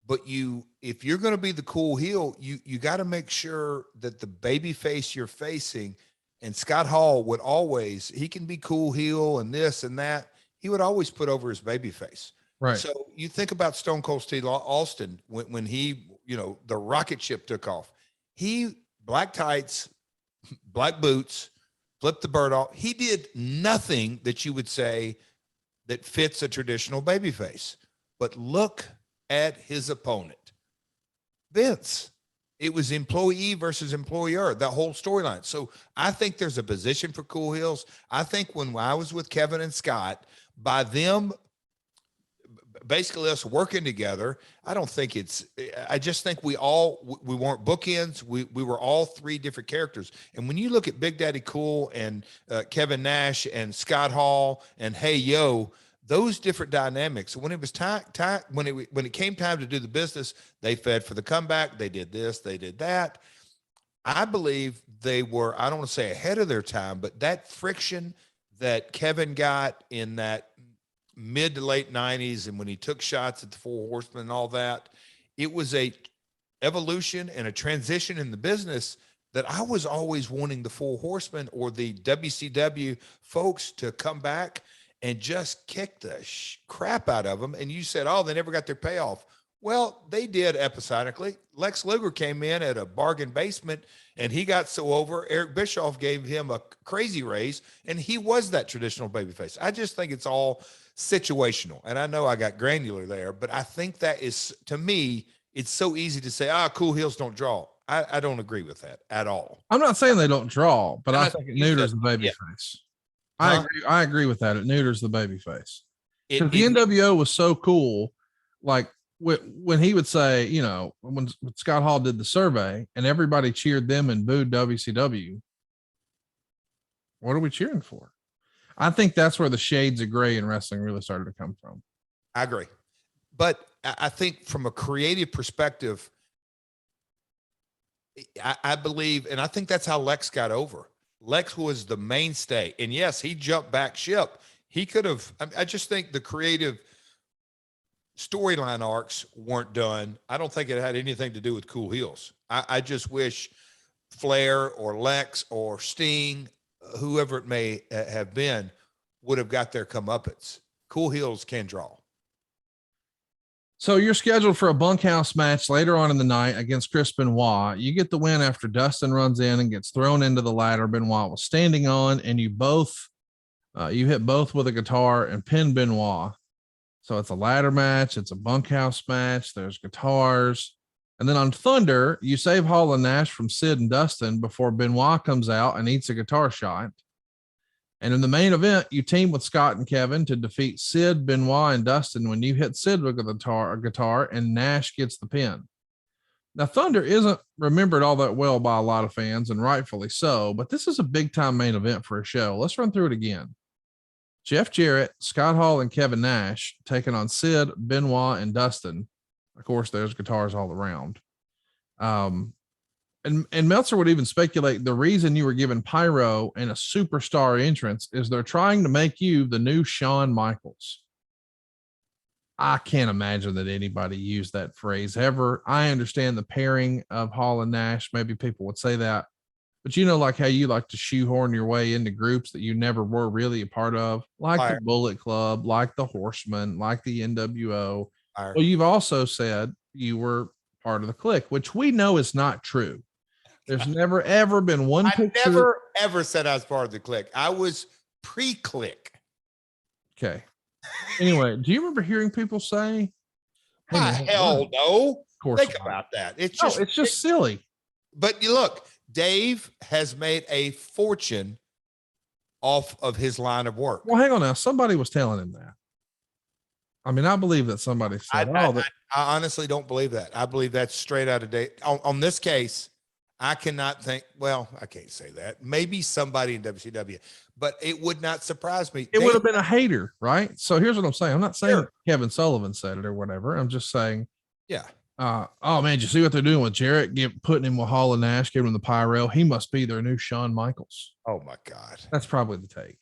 But if you're going to be the cool heel, you got to make sure that the baby face you're facing, and Scott Hall would always, he can be cool heel and this and that. He would always put over his baby face. Right. So you think about Stone Cold Steve Austin when he, the rocket ship took off, he black tights, black boots, flipped the bird off. He did nothing that you would say that fits a traditional baby face. But look at his opponent, Vince. It was employee versus employer, that whole storyline. So I think there's a position for cool heels. I think when I was with Kevin and Scott, by them basically us working together, I just think we weren't bookends. We were all three different characters. And when you look at Big Daddy Cool and Kevin Nash and Scott Hall and Hey Yo, those different dynamics, when it was when it came time to do the business, they fed for the comeback. They did this, they did that. I believe they were, I don't want to say ahead of their time, but that friction that Kevin got in that mid to late 90s, and when he took shots at the Four Horsemen and all that, it was a evolution and a transition in the business that I was always wanting the Four Horsemen or the WCW folks to come back and just kick the crap out of them. And you said, oh, they never got their payoff. Well, they did episodically. Lex Luger came in at a bargain basement and he got so over. Eric Bischoff gave him a crazy raise and he was that traditional babyface. I just think it's all situational. And I know I got granular there, but I think that is, to me, it's so easy to say, cool heels don't draw. I don't agree with that at all. I'm not saying they don't draw, but I think it neuters the babyface. I agree with that. It neuters the baby face. Because the NWO was so cool. Like when he would say, when Scott Hall did the survey and everybody cheered them and booed WCW. What are we cheering for? I think that's where the shades of gray in wrestling really started to come from. I agree. But I think from a creative perspective, I believe, and I think that's how Lex got over. Lex was the mainstay. And yes, he jumped back ship. He could have, I just think the creative storyline arcs weren't done. I don't think it had anything to do with cool heels. I just wish Flair or Lex or Sting, whoever it may have been, would have got their comeuppance. Cool heels can draw. So you're scheduled for a bunkhouse match later on in the night against Chris Benoit. You get the win after Dustin runs in and gets thrown into the ladder Benoit was standing on, and you hit both with a guitar and pin Benoit. So it's a ladder match. It's a bunkhouse match. There's guitars. And then on Thunder, you save Hall and Nash from Sid and Dustin before Benoit comes out and eats a guitar shot. And in the main event, you team with Scott and Kevin to defeat Sid, Benoit, and Dustin when you hit Sid with a guitar and Nash gets the pin. Now, Thunder isn't remembered all that well by a lot of fans, and rightfully so, but this is a big-time main event for a show. Let's run through it again. Jeff Jarrett, Scott Hall, and Kevin Nash taking on Sid, Benoit, and Dustin. Of course, there's guitars all around. And Meltzer would even speculate the reason you were given pyro and a superstar entrance is they're trying to make you the new Shawn Michaels. I can't imagine that anybody used that phrase ever. I understand the pairing of Hall and Nash. Maybe people would say that, but like how you like to shoehorn your way into groups that you never were really a part of, like the Bullet Club, like the Horsemen, like the NWO. Well, you've also said you were part of the clique, which we know is not true. There's never, ever been one picture. I never, ever said I was part of the clique. I was pre-clique. Okay. Anyway, do you remember hearing people say, hell no. Of course Think not. about that. It's just silly. But you look, Dave has made a fortune off of his line of work. Well, hang on now. Somebody was telling him that. I mean, I believe that somebody said, I honestly don't believe that. I believe that's straight out of date. On this case, I cannot think, well, I can't say that. Maybe somebody in WCW, but it would not surprise me. It would have been a hater, right? So here's what I'm saying. I'm not saying Kevin Sullivan said it or whatever. I'm just saying, yeah. Oh man, did you see what they're doing with Jarrett? Putting him with Hall and Nash, giving him the pyro. He must be their new Shawn Michaels. Oh my God. That's probably the take.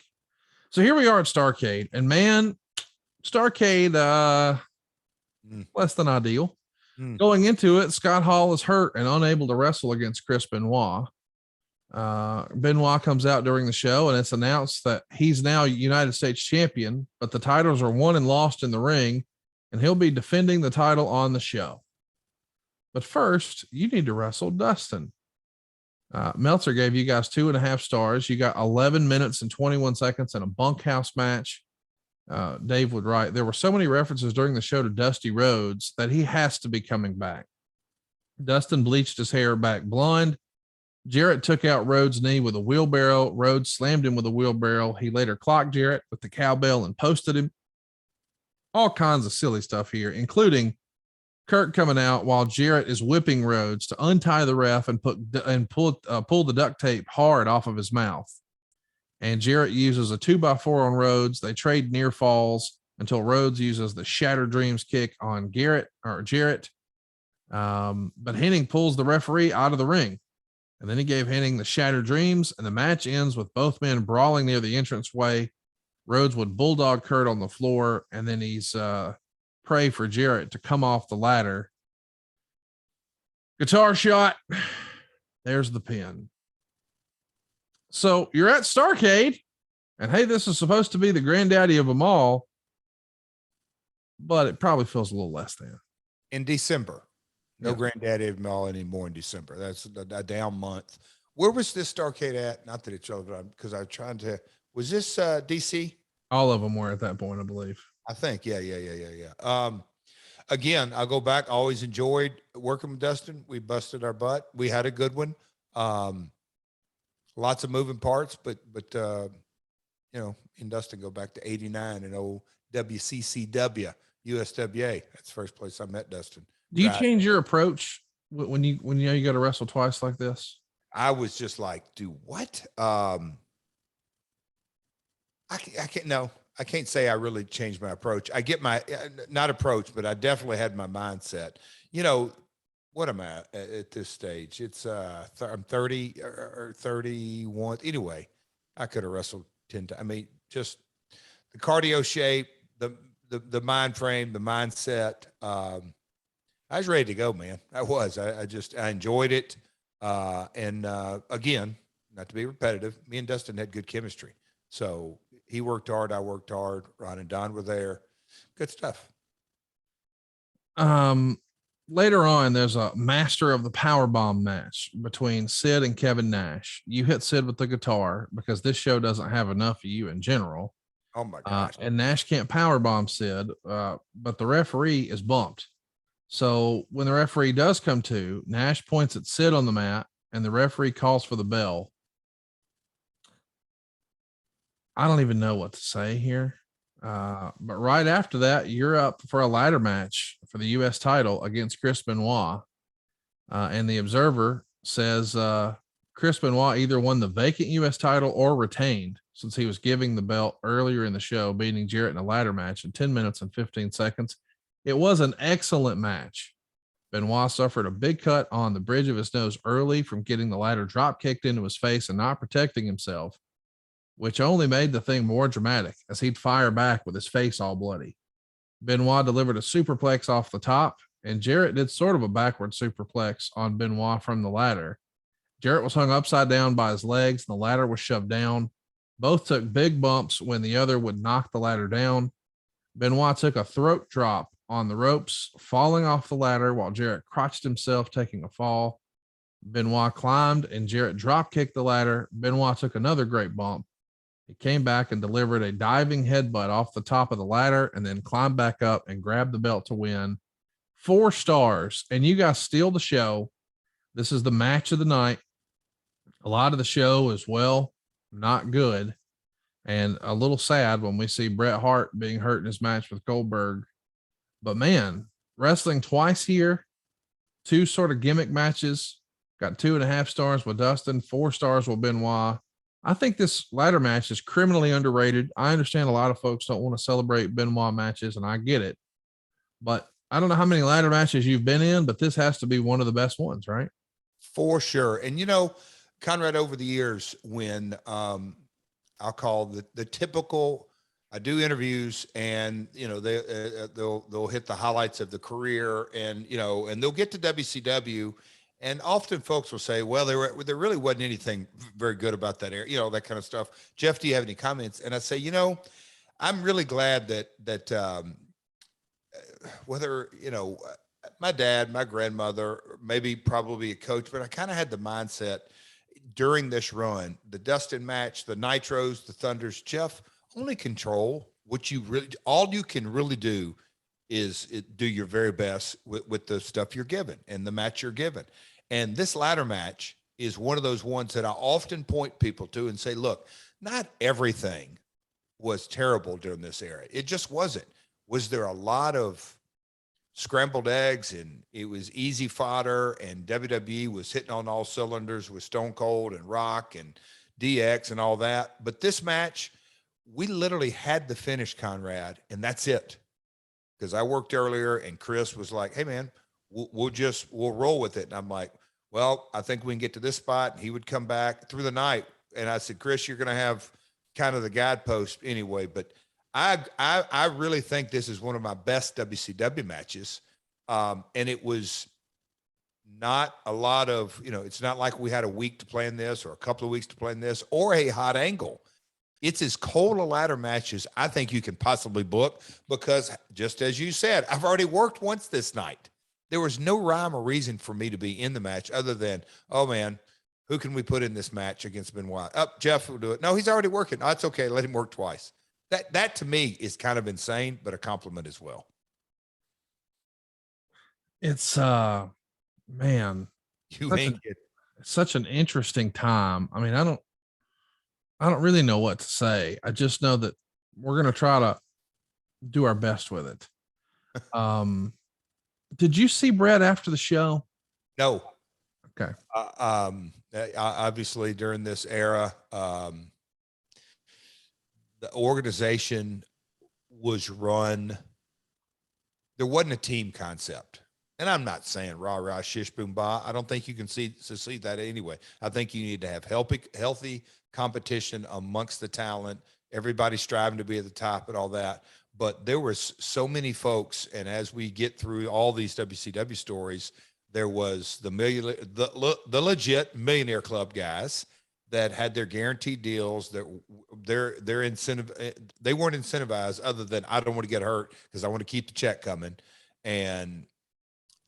So here we are at Starrcade, and man, Starrcade, less than ideal. Going into it, Scott Hall is hurt and unable to wrestle against Chris Benoit. Benoit comes out during the show, and it's announced that he's now United States champion, but the titles are won and lost in the ring, and he'll be defending the title on the show. But first, you need to wrestle Dustin. Meltzer gave you guys 2.5 stars. You got 11 minutes and 21 seconds in a bunkhouse match. Dave would write, there were so many references during the show to Dusty Rhodes that he has to be coming back. Dustin bleached his hair back blonde. Jarrett took out Rhodes' knee with a wheelbarrow. Rhodes slammed him with a wheelbarrow. He later clocked Jarrett with the cowbell and posted him. All kinds of silly stuff here, including Kurt coming out while Jarrett is whipping Rhodes to untie the ref and pull the duct tape hard off of his mouth. And Jarrett uses a 2x4 on Rhodes. They trade near falls until Rhodes uses the Shattered Dreams kick on Jarrett. But Henning pulls the referee out of the ring. And then he gave Henning the Shattered Dreams, and the match ends with both men brawling near the entranceway. Rhodes would bulldog Kurt on the floor, and then he's pray for Jarrett to come off the ladder. Guitar shot. There's the pin. So you're at Starrcade, and hey, this is supposed to be the granddaddy of them all, but it probably feels a little less than. In December. No granddaddy of them all anymore in December. That's a down month. Where was this Starrcade at? Not that it's relevant, because I was trying to, was this DC? All of them were at that point, I believe. I think. Yeah. Again, I'll go back. I always enjoyed working with Dustin. We busted our butt. We had a good one. Lots of moving parts, but in Dustin, go back to 89 and old WCCW, USWA. That's the first place I met Dustin. Do you change your approach when you know you got to wrestle twice like this? I was just like, do what? I can't say I really changed my approach. I get my, not approach, but I definitely had my mindset. What am I at this stage? It's I'm 30 or 31. Anyway, I could have wrestled 10 times. I mean, just the cardio shape, the mind frame, the mindset. I was ready to go, man. I was. I enjoyed it. Again, not to be repetitive, me and Dustin had good chemistry. So he worked hard. I worked hard. Ron and Don were there. Good stuff. Later on, there's a Master of the Powerbomb match between Sid and Kevin Nash. You hit Sid with the guitar because this show doesn't have enough of you in general. Oh my gosh. And Nash can't powerbomb Sid, but the referee is bumped. So when the referee does come to, Nash points at Sid on the mat, and the referee calls for the bell. I don't even know what to say here. But right after that, you're up for a ladder match for the U.S. title against Chris Benoit. And the Observer says Chris Benoit either won the vacant U.S. title or retained, since he was giving the belt earlier in the show, beating Jarrett in a ladder match in 10 minutes and 15 seconds. It was an excellent match. Benoit suffered a big cut on the bridge of his nose early from getting the ladder drop kicked into his face and not protecting himself, which only made the thing more dramatic as he'd fire back with his face all bloody. Benoit delivered a superplex off the top, and Jarrett did sort of a backward superplex on Benoit from the ladder. Jarrett was hung upside down by his legs, and the ladder was shoved down. Both took big bumps when the other would knock the ladder down. Benoit took a throat drop on the ropes, falling off the ladder while Jarrett crotched himself, taking a fall. Benoit climbed and Jarrett drop kicked the ladder. Benoit took another great bump. He came back and delivered a diving headbutt off the top of the ladder and then climbed back up and grabbed the belt to win. 4 stars. And you guys steal the show. This is the match of the night. A lot of the show is, well, not good. And a little sad when we see Bret Hart being hurt in his match with Goldberg. But man, wrestling twice here, 2 sort of gimmick matches, got 2.5 stars with Dustin, 4 stars with Benoit. I think this ladder match is criminally underrated. I understand a lot of folks don't want to celebrate Benoit matches, and I get it. But I don't know how many ladder matches you've been in, but this has to be one of the best ones, right? For sure. And, you know, Conrad, over the years, when I'll call the typical, I do interviews and, you know, they'll hit the highlights of the career and, you know, and they'll get to WCW. And often folks will say, well, there really wasn't anything very good about that area, you know, that kind of stuff. Jeff, do you have any comments? And I say, you know, I'm really glad that whether, you know, my dad, my grandmother, maybe probably a coach, but I kind of had the mindset during this run, the Dustin match, the Nitros, the Thunders, Jeff, only control what you really, all you can really do is do your very best with the stuff you're given and the match you're given. And this ladder match is one of those ones that I often point people to and say, look, not everything was terrible during this era. It just wasn't. Was there a lot of scrambled eggs and it was easy fodder and WWE was hitting on all cylinders with Stone Cold and Rock and DX and all that? But this match, we literally had the finish, Conrad, and that's it. Because I worked earlier and Chris was like, hey man, we'll roll with it. And I'm like, well, I think we can get to this spot. And he would come back through the night. And I said, Chris, you're going to have kind of the guidepost anyway. But I really think this is one of my best WCW matches. And it was not a lot of, you know, it's not like we had a week to plan this or a couple of weeks to plan this or a hot angle. It's as cold a ladder match as I think you can possibly book because just as you said, I've already worked once this night. There was no rhyme or reason for me to be in the match other than, oh man, who can we put in this match against Benoit? Jeff will do it. No, he's already working. Oh, it's okay. Let him work twice. That to me is kind of insane, but a compliment as well. It's man, such an interesting time. I mean, I don't really know what to say. I just know that we're going to try to do our best with it. Did you see Bret after the show? No. Okay. Obviously during this era, the organization was run. There wasn't a team concept. And I'm not saying rah, rah, shish, boom, bah. I don't think you can succeed that anyway. I think you need to have healthy competition amongst the talent, everybody striving to be at the top and all that. But there was so many folks. And as we get through all these WCW stories, there was the legit Millionaire Club guys that had their guaranteed deals, that their incentive, they weren't incentivized other than I don't want to get hurt because I want to keep the check coming and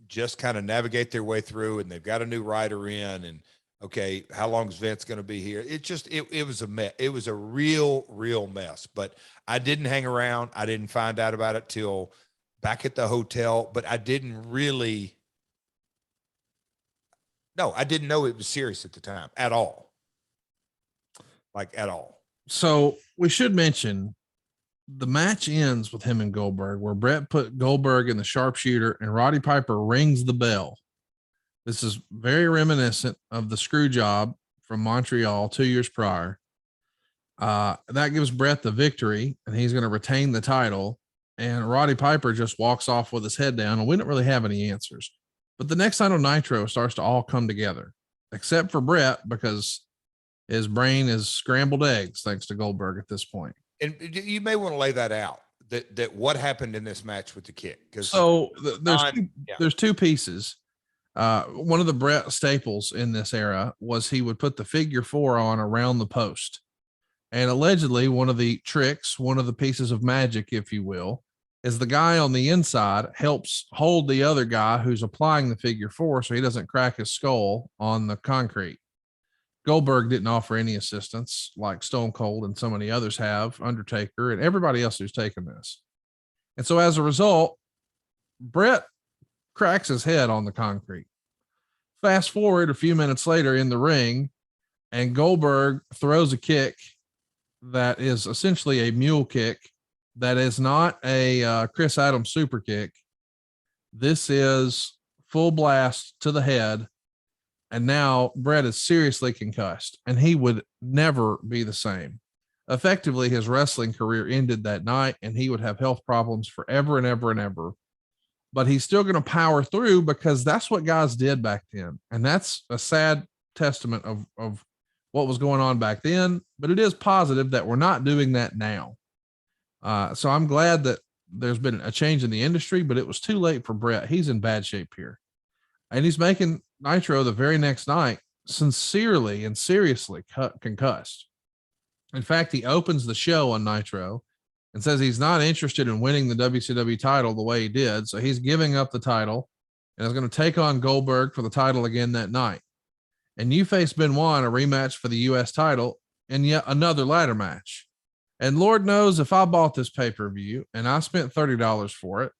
just kind of navigate their way through. And they've got a new writer in and, okay, how long is Vince going to be here? It was a mess. It was a real mess, but I didn't hang around. I didn't find out about it till back at the hotel, but I didn't know it was serious at the time at all. Like at all. So we should mention the match ends with him and Goldberg, where Bret put Goldberg in the sharpshooter and Roddy Piper rings the bell. This is very reminiscent of the screw job from Montreal 2 years prior. That gives Bret the victory, and he's going to retain the title. And Roddy Piper just walks off with his head down, and we don't really have any answers. But the next night on Nitro starts to all come together, except for Bret, because his brain is scrambled eggs thanks to Goldberg at this point. And you may want to lay that out. that what happened in this match with the kick? There's two pieces. One of the Bret staples in this era was he would put the figure 4 on around the post. And allegedly one of the tricks, one of the pieces of magic, if you will, is the guy on the inside helps hold the other guy who's applying the figure 4 so he doesn't crack his skull on the concrete. Goldberg didn't offer any assistance like Stone Cold and so many others have, Undertaker, and everybody else who's taken this. And so as a result, Bret cracks his head on the concrete. Fast forward a few minutes later in the ring, and Goldberg throws a kick that is essentially a mule kick. That is not a Chris Adams super kick. This is full blast to the head. And now Bret is seriously concussed, and he would never be the same. Effectively, his wrestling career ended that night, and he would have health problems forever and ever and ever. But he's still going to power through because that's what guys did back then. And that's a sad testament of what was going on back then, but it is positive that we're not doing that now. So I'm glad that there's been a change in the industry, but it was too late for Bret. He's in bad shape here, and he's making Nitro the very next night, sincerely and seriously concussed. In fact, he opens the show on Nitro and says he's not interested in winning the WCW title the way he did. So he's giving up the title and is going to take on Goldberg for the title again that night. And you face Benoit in a rematch for the US title and yet another ladder match. And Lord knows if I bought this pay-per-view and I spent $30 for it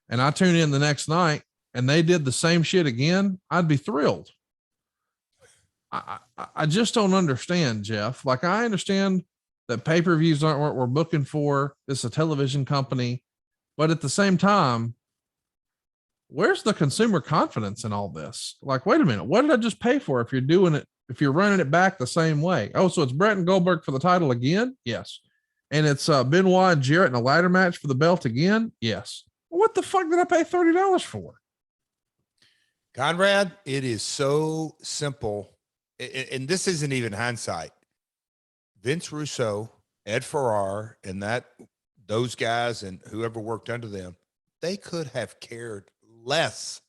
and I tune in the next night and they did the same shit again, I'd be thrilled. I just don't understand, Jeff. Like, I understand that pay-per-views aren't what we're booking for. This is a television company, but at the same time, where's the consumer confidence in all this? Like, wait a minute, what did I just pay for if you're doing it, if you're running it back the same way? Oh, so it's Bret and Goldberg for the title again? Yes. And it's Benoit and Jarrett in a ladder match for the belt again? Yes. Well, what the fuck did I pay $30 for? Conrad, it is so simple. And this isn't even hindsight. Vince Russo, Ed Ferrar, and those guys and whoever worked under them, they could have cared less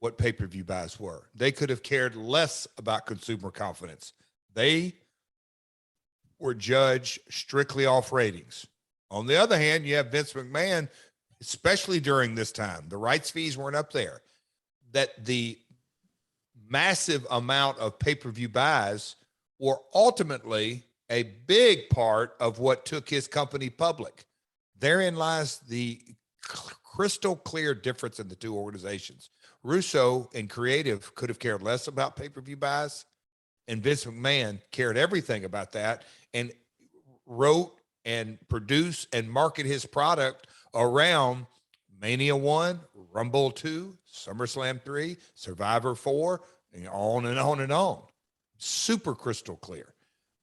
what pay-per-view buys were. They could have cared less about consumer confidence. They were judged strictly off ratings. On the other hand, you have Vince McMahon, especially during this time, the rights fees weren't up there, that the massive amount of pay-per-view buys were ultimately a big part of what took his company public. Therein lies the crystal clear difference in the two organizations. Russo and creative could have cared less about pay-per-view buys, and Vince McMahon cared everything about that and wrote and produced and market his product around Mania 1, Rumble 2, SummerSlam 3, Survivor 4, and on and on and on. Super crystal clear.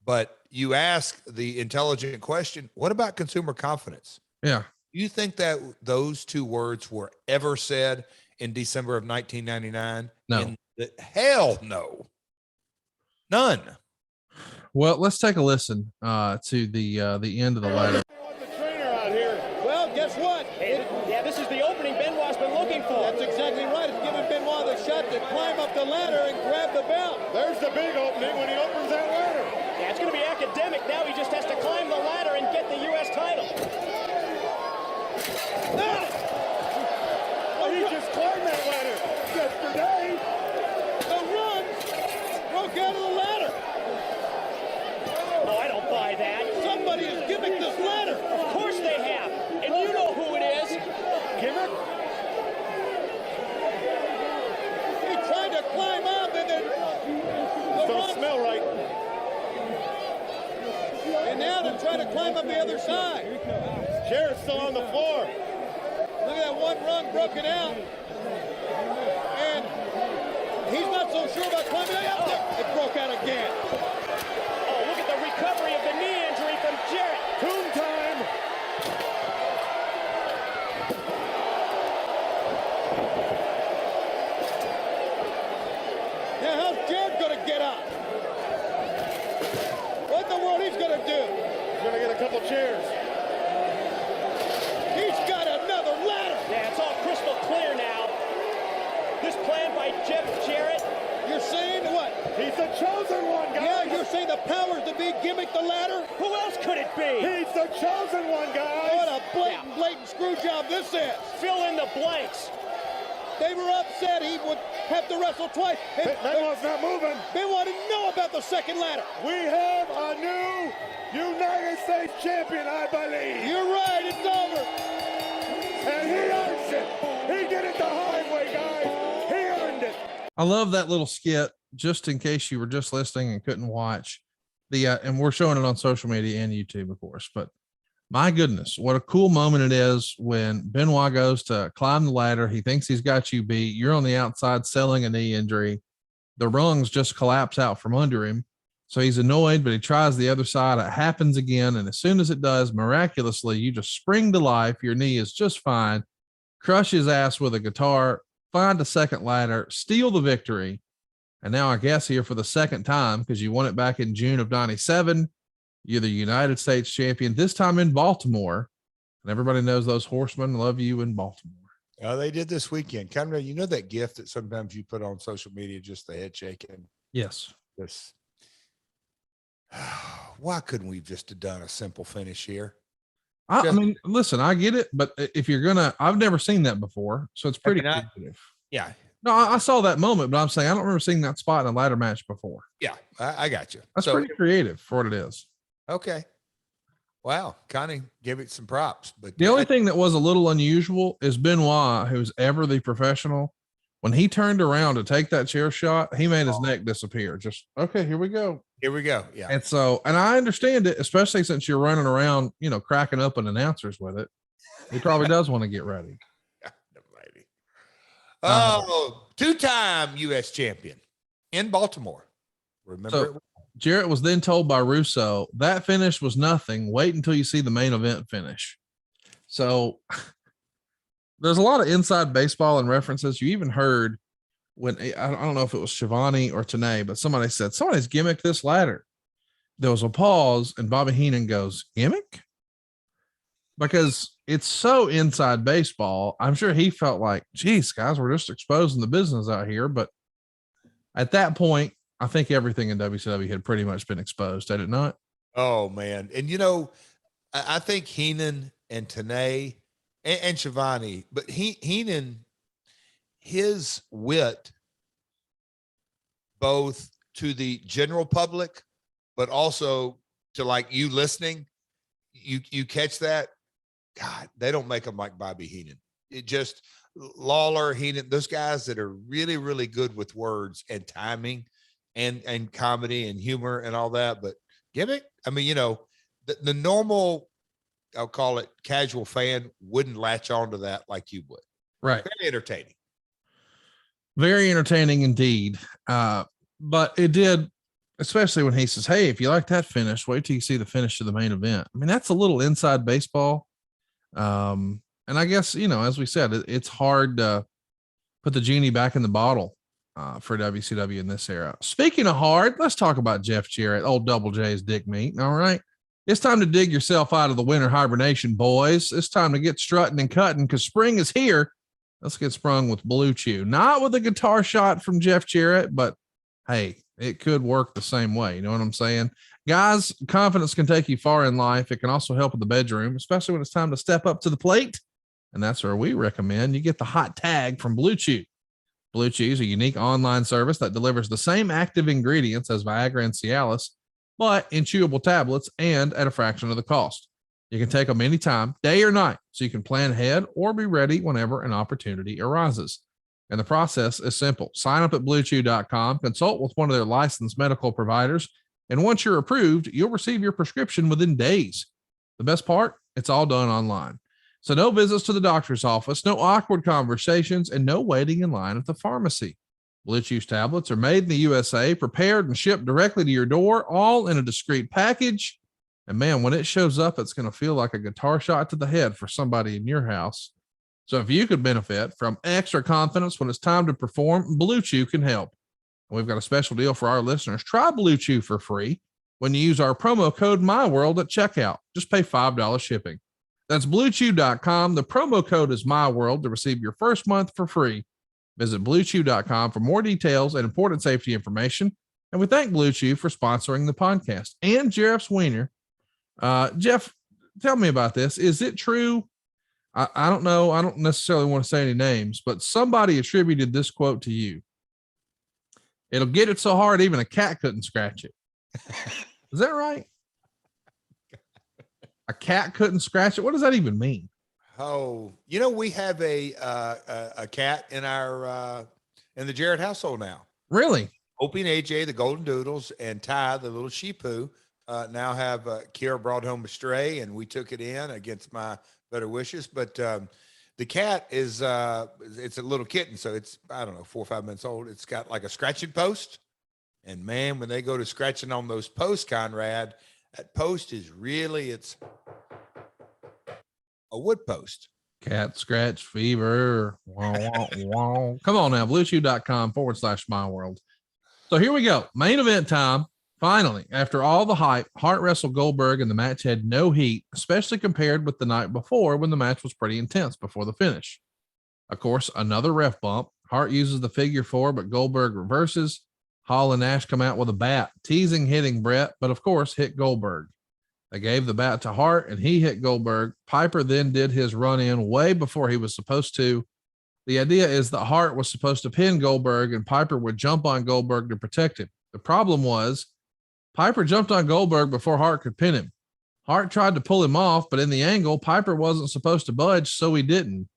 But you ask the intelligent question, what about consumer confidence? Yeah. You think that those two words were ever said in December of 1999? No. Hell no. None. Well, let's take a listen to the end of the ladder. Well, guess what? This is the opening Benoit's been looking for. That's exactly right. It's giving Benoit the shot to climb up the ladder and grab the belt. There's the big opening when he opens that ladder. Yeah, it's going to be academic now. He just has to climb the ladder and get the U.S. title. Oh, he just climbed that ladder yesterday. The run broke out of the ladder. No, I don't buy that. Somebody has gimmicked this ladder. Of course they have. And you know who it is. Gimmick? He tried to climb up and then don't smell right. And now they're trying to climb up the other side. Jarrett's still on the floor. Look at that one rung broken out. And he's not so sure about climbing out there. It broke out again. Oh, look at the recovery of the knee injury from Jarrett. Tomb time. Now how's Jarrett going to get up? What in the world he's going to do? He's going to get a couple chairs. He's the chosen one, guys. Yeah, you're saying the powers to be gimmick the ladder? Who else could it be? He's the chosen one, guys. What a blatant screw job this is. Fill in the blanks. They were upset he would have to wrestle twice. Benoit's not moving. Benoit didn't know about the second ladder. We have a new United States champion, I believe. You're right, it's over. And he earned it. He did it the hard way, guys. He earned it. I love that little skit, just in case you were just listening and couldn't watch the, and we're showing it on social media and YouTube, of course, but my goodness, what a cool moment it is when Benoit goes to climb the ladder. He thinks he's got you beat. You're on the outside selling a knee injury. The rungs just collapse out from under him. So he's annoyed, but he tries the other side. It happens again. And as soon as it does, miraculously, you just spring to life. Your knee is just fine. Crush his ass with a guitar, find a second ladder, steal the victory. And now I guess here for the second time, because you won it back in June of 97. You're the United States champion, this time in Baltimore. And everybody knows those horsemen love you in Baltimore. Oh, they did this weekend. Conrad, you know that gift that sometimes you put on social media, just the head shaking? Yes. This. Why couldn't we just have done a simple finish here? I mean, listen, I get it, but if you're gonna, I've never seen that before, so it's pretty creative. Yeah. No, I saw that moment, but I'm saying I don't remember seeing that spot in a ladder match before. Yeah, I got you. That's pretty creative for what it is. Okay. Wow. Connie gave it some props, but the only thing that was a little unusual is Benoit, who's ever the professional. When he turned around to take that chair shot, he made his neck disappear. Just, okay, here we go. Here we go. Yeah. And so, and I understand it, especially since you're running around, you know, cracking up an announcers with it. He probably does want to get ready. Oh, two-time U.S. champion in Baltimore. Remember? Jarrett was then told by Russo that finish was nothing. Wait until you see the main event finish. So there's a lot of inside baseball and references. You even heard when, I don't know if it was Shivani or Tanay, but somebody said, somebody's gimmicked this ladder. There was a pause and Bobby Heenan goes, gimmick? Because it's so inside baseball. I'm sure he felt like, geez, guys, we're just exposing the business out here. But at that point, I think everything in WCW had pretty much been exposed, had it not? Oh, man. And, you know, I think Heenan and Tanay and Shivani, but Heenan, his wit, both to the general public, but also to like you listening, you catch that. God, they don't make them like Bobby Heenan. It just Lawler, Heenan, those guys that are really, really good with words and timing and comedy and humor and all that. But gimmick, I mean, you know, the normal, I'll call it casual fan wouldn't latch onto that like you would. Right. Very entertaining. Very entertaining indeed. But it did, especially when he says, hey, if you like that finish, wait till you see the finish of the main event. I mean, that's a little inside baseball. And I guess, you know, as we said, it's hard to put the genie back in the bottle for WCW in this era. Speaking of hard, let's talk about Jeff Jarrett, old Double J's dick meat. All right. It's time to dig yourself out of the winter hibernation, boys. It's time to get strutting and cutting because spring is here. Let's get sprung with Blue Chew, not with a guitar shot from Jeff Jarrett, but hey, it could work the same way. You know what I'm saying? Guys, confidence can take you far in life. It can also help in the bedroom, especially when it's time to step up to the plate. And that's where we recommend you get the hot tag from Blue Chew. Blue Chew is a unique online service that delivers the same active ingredients as Viagra and Cialis, but in chewable tablets and at a fraction of the cost. You can take them anytime, day or night, so you can plan ahead or be ready whenever an opportunity arises. And the process is simple. Sign up at bluechew.com, consult with one of their licensed medical providers, and once you're approved, you'll receive your prescription within days. The best part, it's all done online. So no visits to the doctor's office, no awkward conversations, and no waiting in line at the pharmacy. Blue Chew's tablets are made in the USA, prepared and shipped directly to your door, all in a discreet package. And man, when it shows up, it's going to feel like a guitar shot to the head for somebody in your house. So if you could benefit from extra confidence when it's time to perform, Blue Chew can help. We've got a special deal for our listeners. Try Blue Chew for free when you use our promo code MyWorld at checkout. Just pay $5 shipping. That's bluechew.com. The promo code is MyWorld to receive your first month for free. Visit bluechew.com for more details and important safety information. And we thank Blue Chew for sponsoring the podcast and Jeff's Wiener. Jeff, tell me about this. Is it true? I don't know. I don't necessarily want to say any names, but somebody attributed this quote to you. It'll get it so hard, even a cat couldn't scratch it. Is that right? A cat couldn't scratch it. What does that even mean? Oh, we have a cat in our in the Jarrett household now. Really? Opie and AJ, the golden doodles, and Ty, the little sheepoo, now have Kiara brought home a stray, and we took it in against my better wishes. But the cat is it's a little kitten, so it's, I don't know, 4 or 5 months old. It's got like a scratching post, and man, when they go to scratching on those posts, Conrad, that post is really, it's a wood post. Cat scratch fever. Wah, wah, wah. Come on now, bluechew.com/myworld. So here we go. Main event time. Finally, after all the hype, Hart wrestled Goldberg and the match had no heat, especially compared with the night before when the match was pretty intense before the finish. Of course, another ref bump. Hart uses the figure 4, but Goldberg reverses. Hall and Nash come out with a bat, teasing hitting Bret, but of course hit Goldberg. They gave the bat to Hart and he hit Goldberg. Piper then did his run in way before he was supposed to. The idea is that Hart was supposed to pin Goldberg and Piper would jump on Goldberg to protect him. The problem was Piper jumped on Goldberg before Hart could pin him. Hart tried to pull him off, but in the angle, Piper wasn't supposed to budge, so he didn't.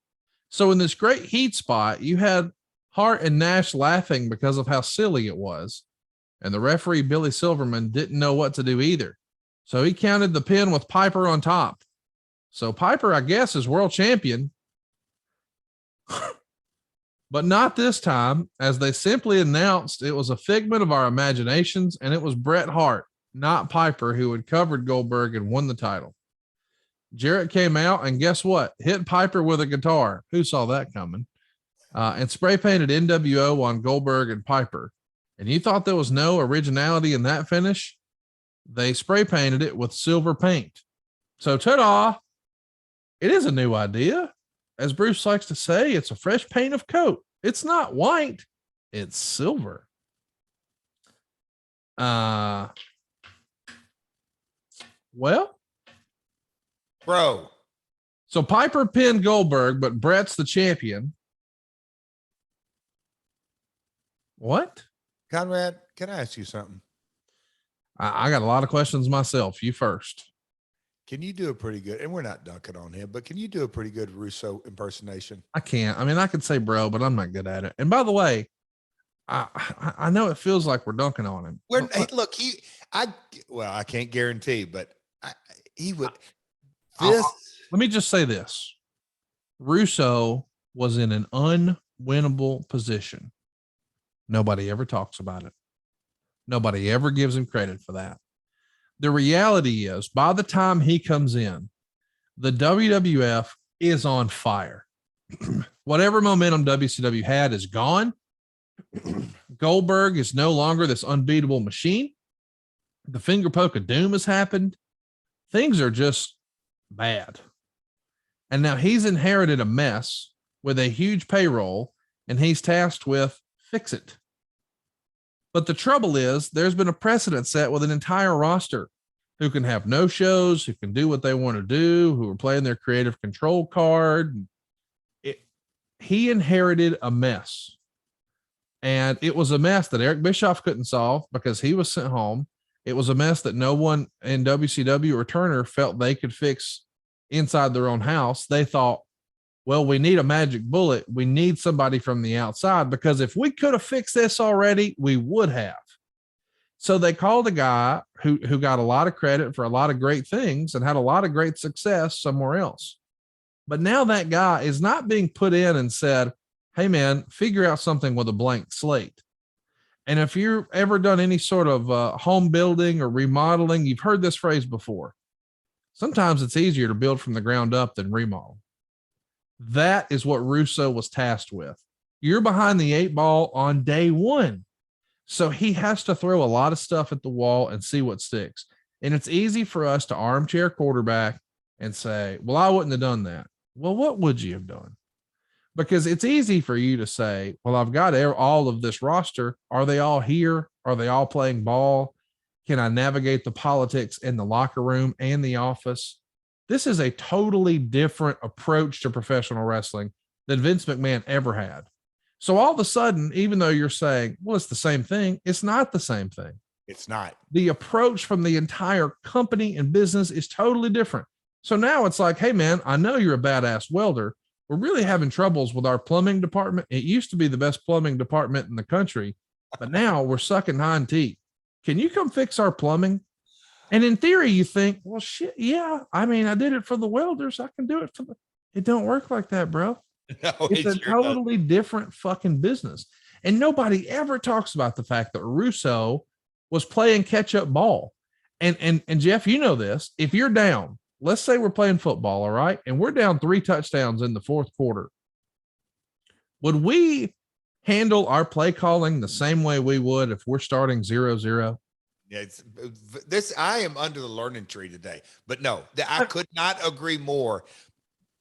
So in this great heat spot, you had Hart and Nash laughing because of how silly it was. And the referee, Billy Silverman, didn't know what to do either. So he counted the pin with Piper on top. So Piper, I guess, is world champion. But not this time, as they simply announced it was a figment of our imaginations, and it was Bret Hart, not Piper, who had covered Goldberg and won the title. Jarrett came out and guess what? Hit Piper with a guitar. Who saw that coming? And spray painted NWO on Goldberg and Piper. And you thought there was no originality in that finish? They spray painted it with silver paint. So ta-da! It is a new idea. As Bruce likes to say, it's a fresh paint of coat. It's not white, it's silver. Well, Bro. So Piper pinned Goldberg, but Bret's the champion. What? Conrad, can I ask you something? I got a lot of questions myself. You first. Can you do a pretty good, and we're not dunking on him, but can you do a pretty good Russo impersonation? I can't. I mean, I could say bro, but I'm not good at it. And by the way, I know it feels like we're dunking on him. Look, I can't guarantee, but he would. Let me just say this. Russo was in an unwinnable position. Nobody ever talks about it. Nobody ever gives him credit for that. The reality is, by the time he comes in, the WWF is on fire. Whatever momentum WCW had is gone. Goldberg is no longer this unbeatable machine. The finger poke of doom has happened. Things are just bad. And now he's inherited a mess with a huge payroll, and he's tasked with fix it. But the trouble is there's been a precedent set with an entire roster who can have no shows, who can do what they want to do, who are playing their creative control card. He inherited a mess. And it was a mess that Eric Bischoff couldn't solve because he was sent home. It was a mess that no one in WCW or Turner felt they could fix inside their own house. They thought, well, we need a magic bullet. We need somebody from the outside, because if we could have fixed this already, we would have. So they called a guy who got a lot of credit for a lot of great things and had a lot of great success somewhere else. But now that guy is not being put in and said, hey man, figure out something with a blank slate. And if you've ever done any sort of home building or remodeling, you've heard this phrase before. Sometimes it's easier to build from the ground up than remodel. That is what Russo was tasked with. You're behind the 8 ball on day one. So he has to throw a lot of stuff at the wall and see what sticks. And it's easy for us to armchair quarterback and say, well, I wouldn't have done that. Well, what would you have done? Because it's easy for you to say, well, I've got all of this roster. Are they all here? Are they all playing ball? Can I navigate the politics in the locker room and the office? This is a totally different approach to professional wrestling than Vince McMahon ever had. So all of a sudden, even though you're saying, well, it's the same thing, it's not the same thing. It's not. The approach from the entire company and business is totally different. So now it's like, hey, man, I know you're a badass welder. We're really having troubles with our plumbing department. It used to be the best plumbing department in the country, but now we're sucking hind teeth. Can you come fix our plumbing? And in theory, you think, well, shit, yeah. I mean, I did it for the welders. I can do it for the. It don't work like that, bro. No, it's a totally different fucking business. And nobody ever talks about the fact that Russo was playing catch up ball. And Jeff, you know this. If you're down, let's say we're playing football, all right, and we're down 3 touchdowns in the fourth quarter. Would we handle our play calling the same way we would if we're starting 0-0? Yeah, I am under the learning tree today, but no, I could not agree more.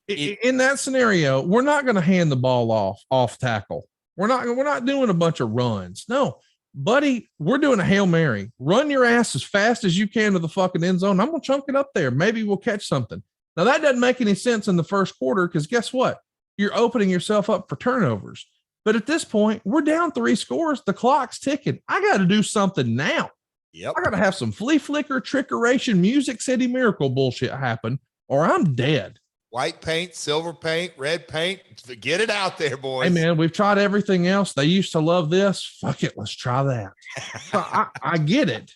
In that scenario, we're not going to hand the ball off tackle. We're not doing a bunch of runs. No, buddy, we're doing a Hail Mary. Run your ass as fast as you can to the fucking end zone. I'm going to chunk it up there. Maybe we'll catch something. Now that doesn't make any sense in the first quarter, because guess what? You're opening yourself up for turnovers. But at this point, we're down 3 scores. The clock's ticking. I got to do something now. Yep. I got to have some flea flicker, trickeration, Music City Miracle bullshit happen, or I'm dead. White paint, silver paint, red paint. Get it out there, boys. Hey, man, we've tried everything else. They used to love this. Fuck it. Let's try that. So I get it.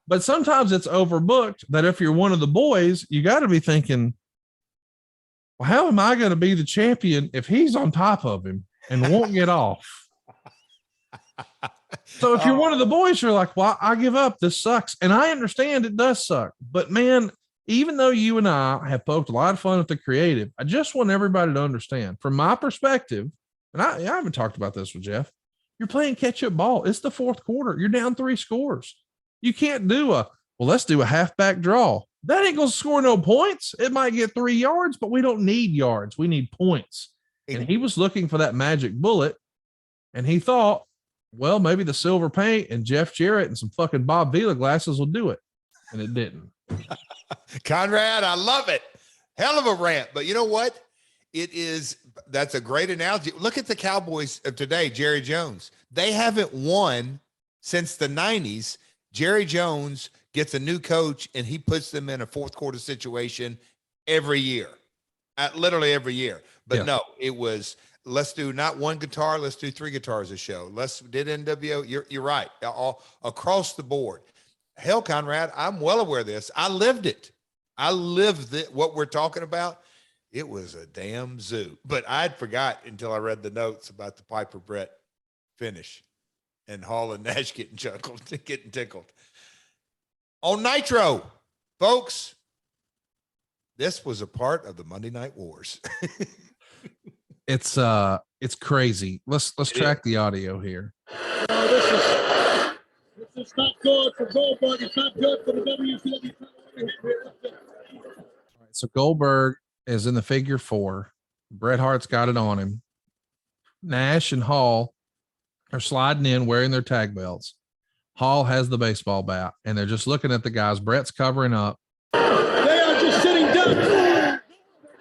But sometimes it's overbooked that if you're one of the boys, you got to be thinking, well, how am I going to be the champion if he's on top of him and won't get off? So if you're one of the boys, you're like, well, I give up. This sucks. And I understand it does suck. But man, even though you and I have poked a lot of fun at the creative, I just want everybody to understand from my perspective, and I haven't talked about this with Jeff, you're playing catch up ball. It's the fourth quarter. You're down 3 scores. You can't do let's do a halfback draw. That ain't going to score no points. It might get 3 yards, but we don't need yards. We need points. And he was looking for that magic bullet, and he thought, well, maybe the silver paint and Jeff Jarrett and some fucking Bob Vila glasses will do it. And it didn't. Conrad, I love it. Hell of a rant. But you know what? That's a great analogy. Look at the Cowboys of today, Jerry Jones. They haven't won since the 90s. Jerry Jones gets a new coach and he puts them in a fourth quarter situation every year, literally every year. But yeah. No, it was, let's do not one guitar, let's do 3 guitars a show. Did NWO. You're right. All across the board. Hell, Conrad, I'm well aware of this. I lived it. What we're talking about. It was a damn zoo. But I'd forgot until I read the notes about the Piper Bret finish and Hall and Nash getting tickled. On Nitro, folks, this was a part of the Monday Night Wars. It's crazy. Let's track the audio here. This is not good for Goldberg. It's not good for the WCW. So Goldberg is in the figure 4. Bret Hart's got it on him. Nash and Hall are sliding in wearing their tag belts. Hall has the baseball bat, and they're just looking at the guys. Bret's covering up. They are just sitting down.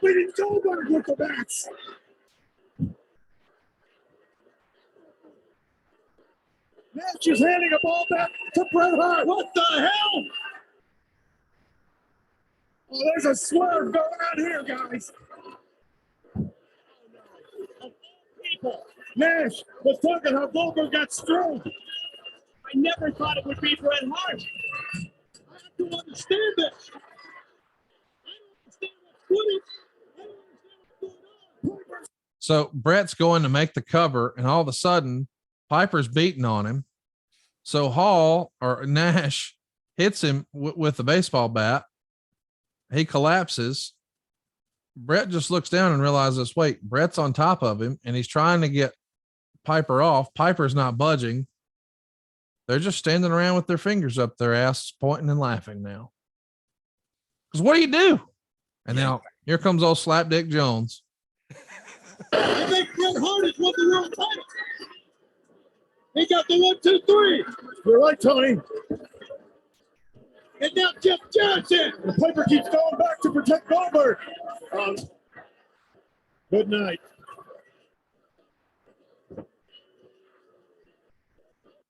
We need Goldberg with the bats. Nash is handing a ball back to Bret Hart. What the hell? Oh, there's a swerve going on here, guys. People, Nash was talking how Goldberg got screwed. I never thought it would be Bret Hart. I have to understand this. I don't understand what's footage. I don't understand what's going on. So Bret's going to make the cover, and all of a sudden, Piper's beating on him. So Hall or Nash hits him with the baseball bat. He collapses. Bret just looks down and realizes, wait, Bret's on top of him and he's trying to get Piper off. Piper's not budging. They're just standing around with their fingers up their ass, pointing and laughing now. Because what do you do? And now here comes old Slapdick Jones. I think Bret Hart has won the world title. He got the 1, 2, 3. You're right, Tony. And now Jeff Jarrett's in. The Piper keeps going back to protect Goldberg. Good night.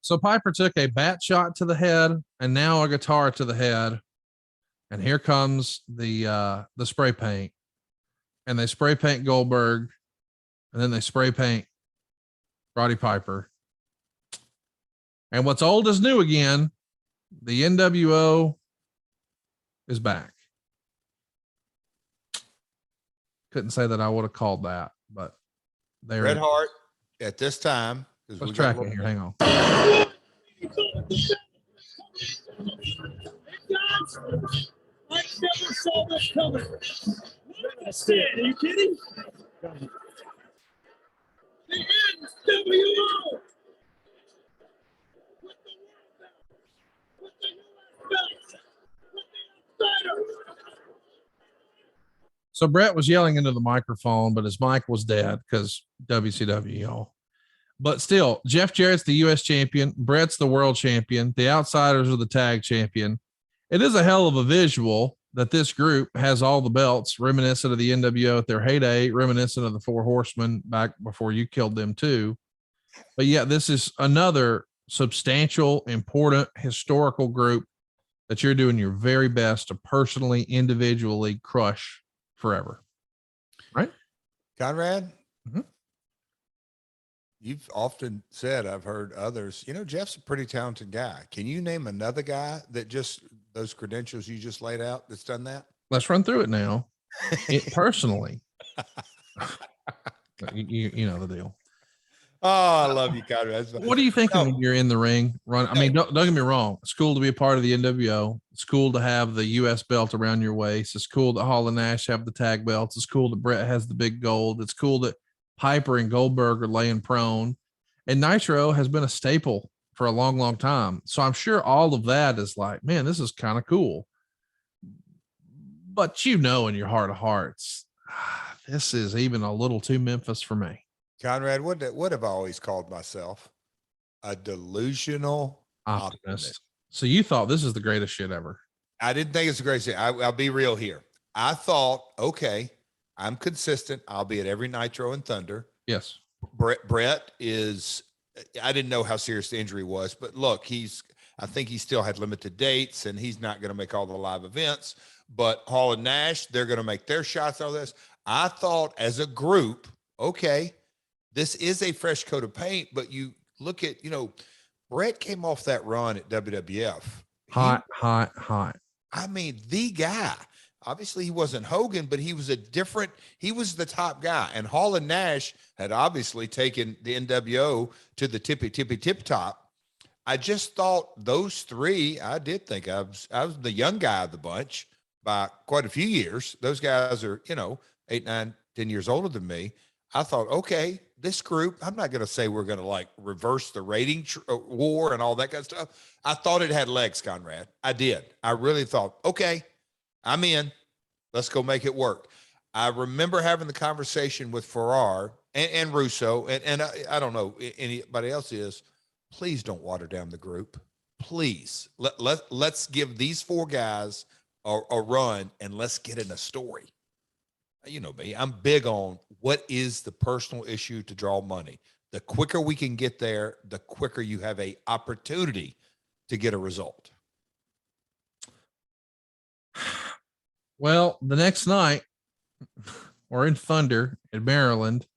So Piper took a bat shot to the head and now a guitar to the head. And here comes the spray paint. And they spray paint Goldberg. And then they spray paint Roddy Piper. And what's old is new again. The NWO is back. Couldn't say that I would have called that, but there. Bret Hart at this time. Let's track it here. Hang on. I never saw this coming. Are you kidding? The NWO. So Bret was yelling into the microphone, but his mic was dead because WCW, y'all. But still, Jeff Jarrett's the U.S. champion. Bret's the world champion. The Outsiders are the tag champion. It is a hell of a visual that this group has all the belts, reminiscent of the NWO at their heyday, reminiscent of the Four Horsemen back before you killed them too. But yeah, this is another substantial, important, historical group that you're doing your very best to personally, individually crush forever. Right? Conrad, you've often said, I've heard others, Jeff's a pretty talented guy. Can you name another guy that just those credentials you just laid out that's done that? Let's run through it now. Personally, you know the deal. Oh, I love you, Conrad. What are you thinking when you're in the ring? I mean, don't get me wrong. It's cool to be a part of the NWO. It's cool to have the U.S. belt around your waist. It's cool that Hall and Nash have the tag belts. It's cool that Bret has the big gold. It's cool that Piper and Goldberg are laying prone. And Nitro has been a staple for a long, long time. So I'm sure all of that is like, man, this is kind of cool. But in your heart of hearts, this is even a little too Memphis for me. Conrad, what have I always called myself? A delusional optimist. So you thought this is the greatest shit ever. I didn't think it's the greatest shit. I'll be real here. I thought, okay, I'm consistent. I'll be at every Nitro and Thunder. Yes. Bret is, I didn't know how serious the injury was, but look, I think he still had limited dates and he's not going to make all the live events, but Hall and Nash, they're going to make their shots out of this. I thought as a group, okay, this is a fresh coat of paint, but you look at, Bret came off that run at WWF. Hot. I mean, the guy. Obviously, he wasn't Hogan, but he was he was the top guy. And Hall and Nash had obviously taken the NWO to the tip top. I just thought those three, I did think I was the young guy of the bunch by quite a few years. Those guys are, 8, 9, 10 years older than me. I thought, okay, this group, I'm not going to say we're going to like reverse the rating war and all that kind of stuff. I thought it had legs, Conrad. I did. I really thought, okay, I'm in. Let's go make it work. I remember having the conversation with Farrar and Russo, and I don't know anybody else is. Please don't water down the group. Please let's give these 4 guys a run and let's get in a story. You know me, I'm big on what is the personal issue to draw money. The quicker we can get there, the quicker you have a opportunity to get a result. Well, the next night we're in Thunder in Maryland,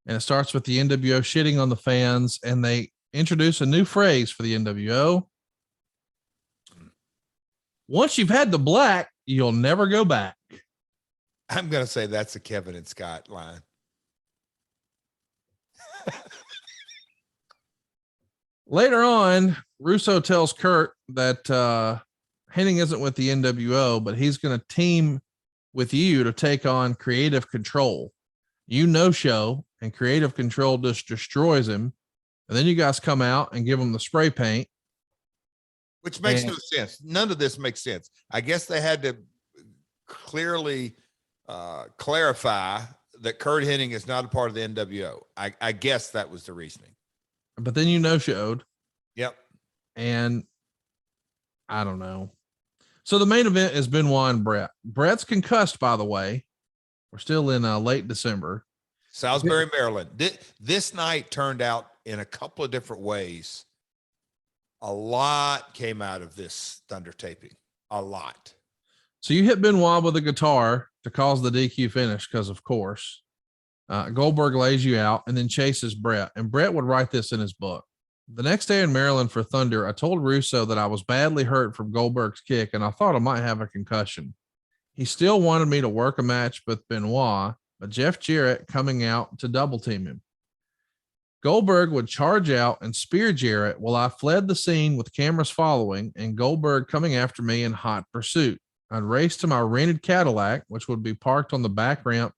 and it starts with the NWO shitting on the fans, and they introduce a new phrase for the NWO. Once you've had the black, you'll never go back. I'm going to say that's a Kevin and Scott line. Later on, Russo tells Kurt that Hennig isn't with the NWO, but he's going to team with you to take on Creative Control. Show, and Creative Control just destroys him. And then you guys come out and give him the spray paint. Which makes no sense. None of this makes sense. I guess they had to clearly clarify that Kurt Hennig is not a part of the NWO. I guess that was the reasoning. but then you no showed. Yep. And I don't know. So the main event is Benoit and Bret. Bret's concussed, by the way. We're still in late December. Salisbury, Maryland. This night turned out in a couple of different ways. A lot came out of this Thunder taping. A lot. So you hit Benoit with a guitar to cause the DQ finish because, of course, Goldberg lays you out and then chases Bret. And Bret would write this in his book. The next day in Maryland for Thunder, I told Russo that I was badly hurt from Goldberg's kick and I thought I might have a concussion. He still wanted me to work a match with Benoit, but Jeff Jarrett coming out to double team him. Goldberg would charge out and spear Jarrett while I fled the scene with cameras following and Goldberg coming after me in hot pursuit. I'd race to my rented Cadillac, which would be parked on the back ramp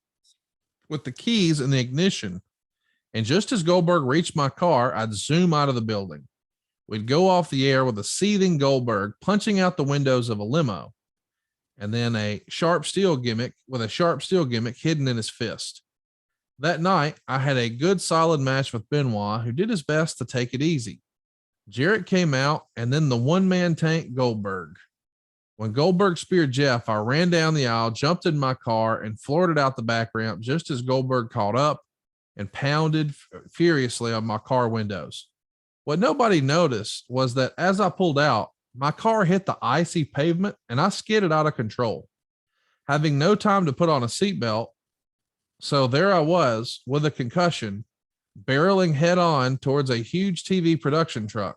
with the keys in the ignition. And just as Goldberg reached my car, I'd zoom out of the building. We'd go off the air with a seething Goldberg punching out the windows of a limo. And then a sharp steel gimmick hidden in his fist. That night, I had a good solid match with Benoit, who did his best to take it easy. Jarrett came out, and then the one-man tank Goldberg. When Goldberg speared Jeff, I ran down the aisle, jumped in my car, and floored it out the back ramp just as Goldberg caught up and pounded furiously on my car windows. What nobody noticed was that as I pulled out, my car hit the icy pavement and I skidded out of control, having no time to put on a seatbelt. So there I was with a concussion, barreling head on towards a huge TV production truck.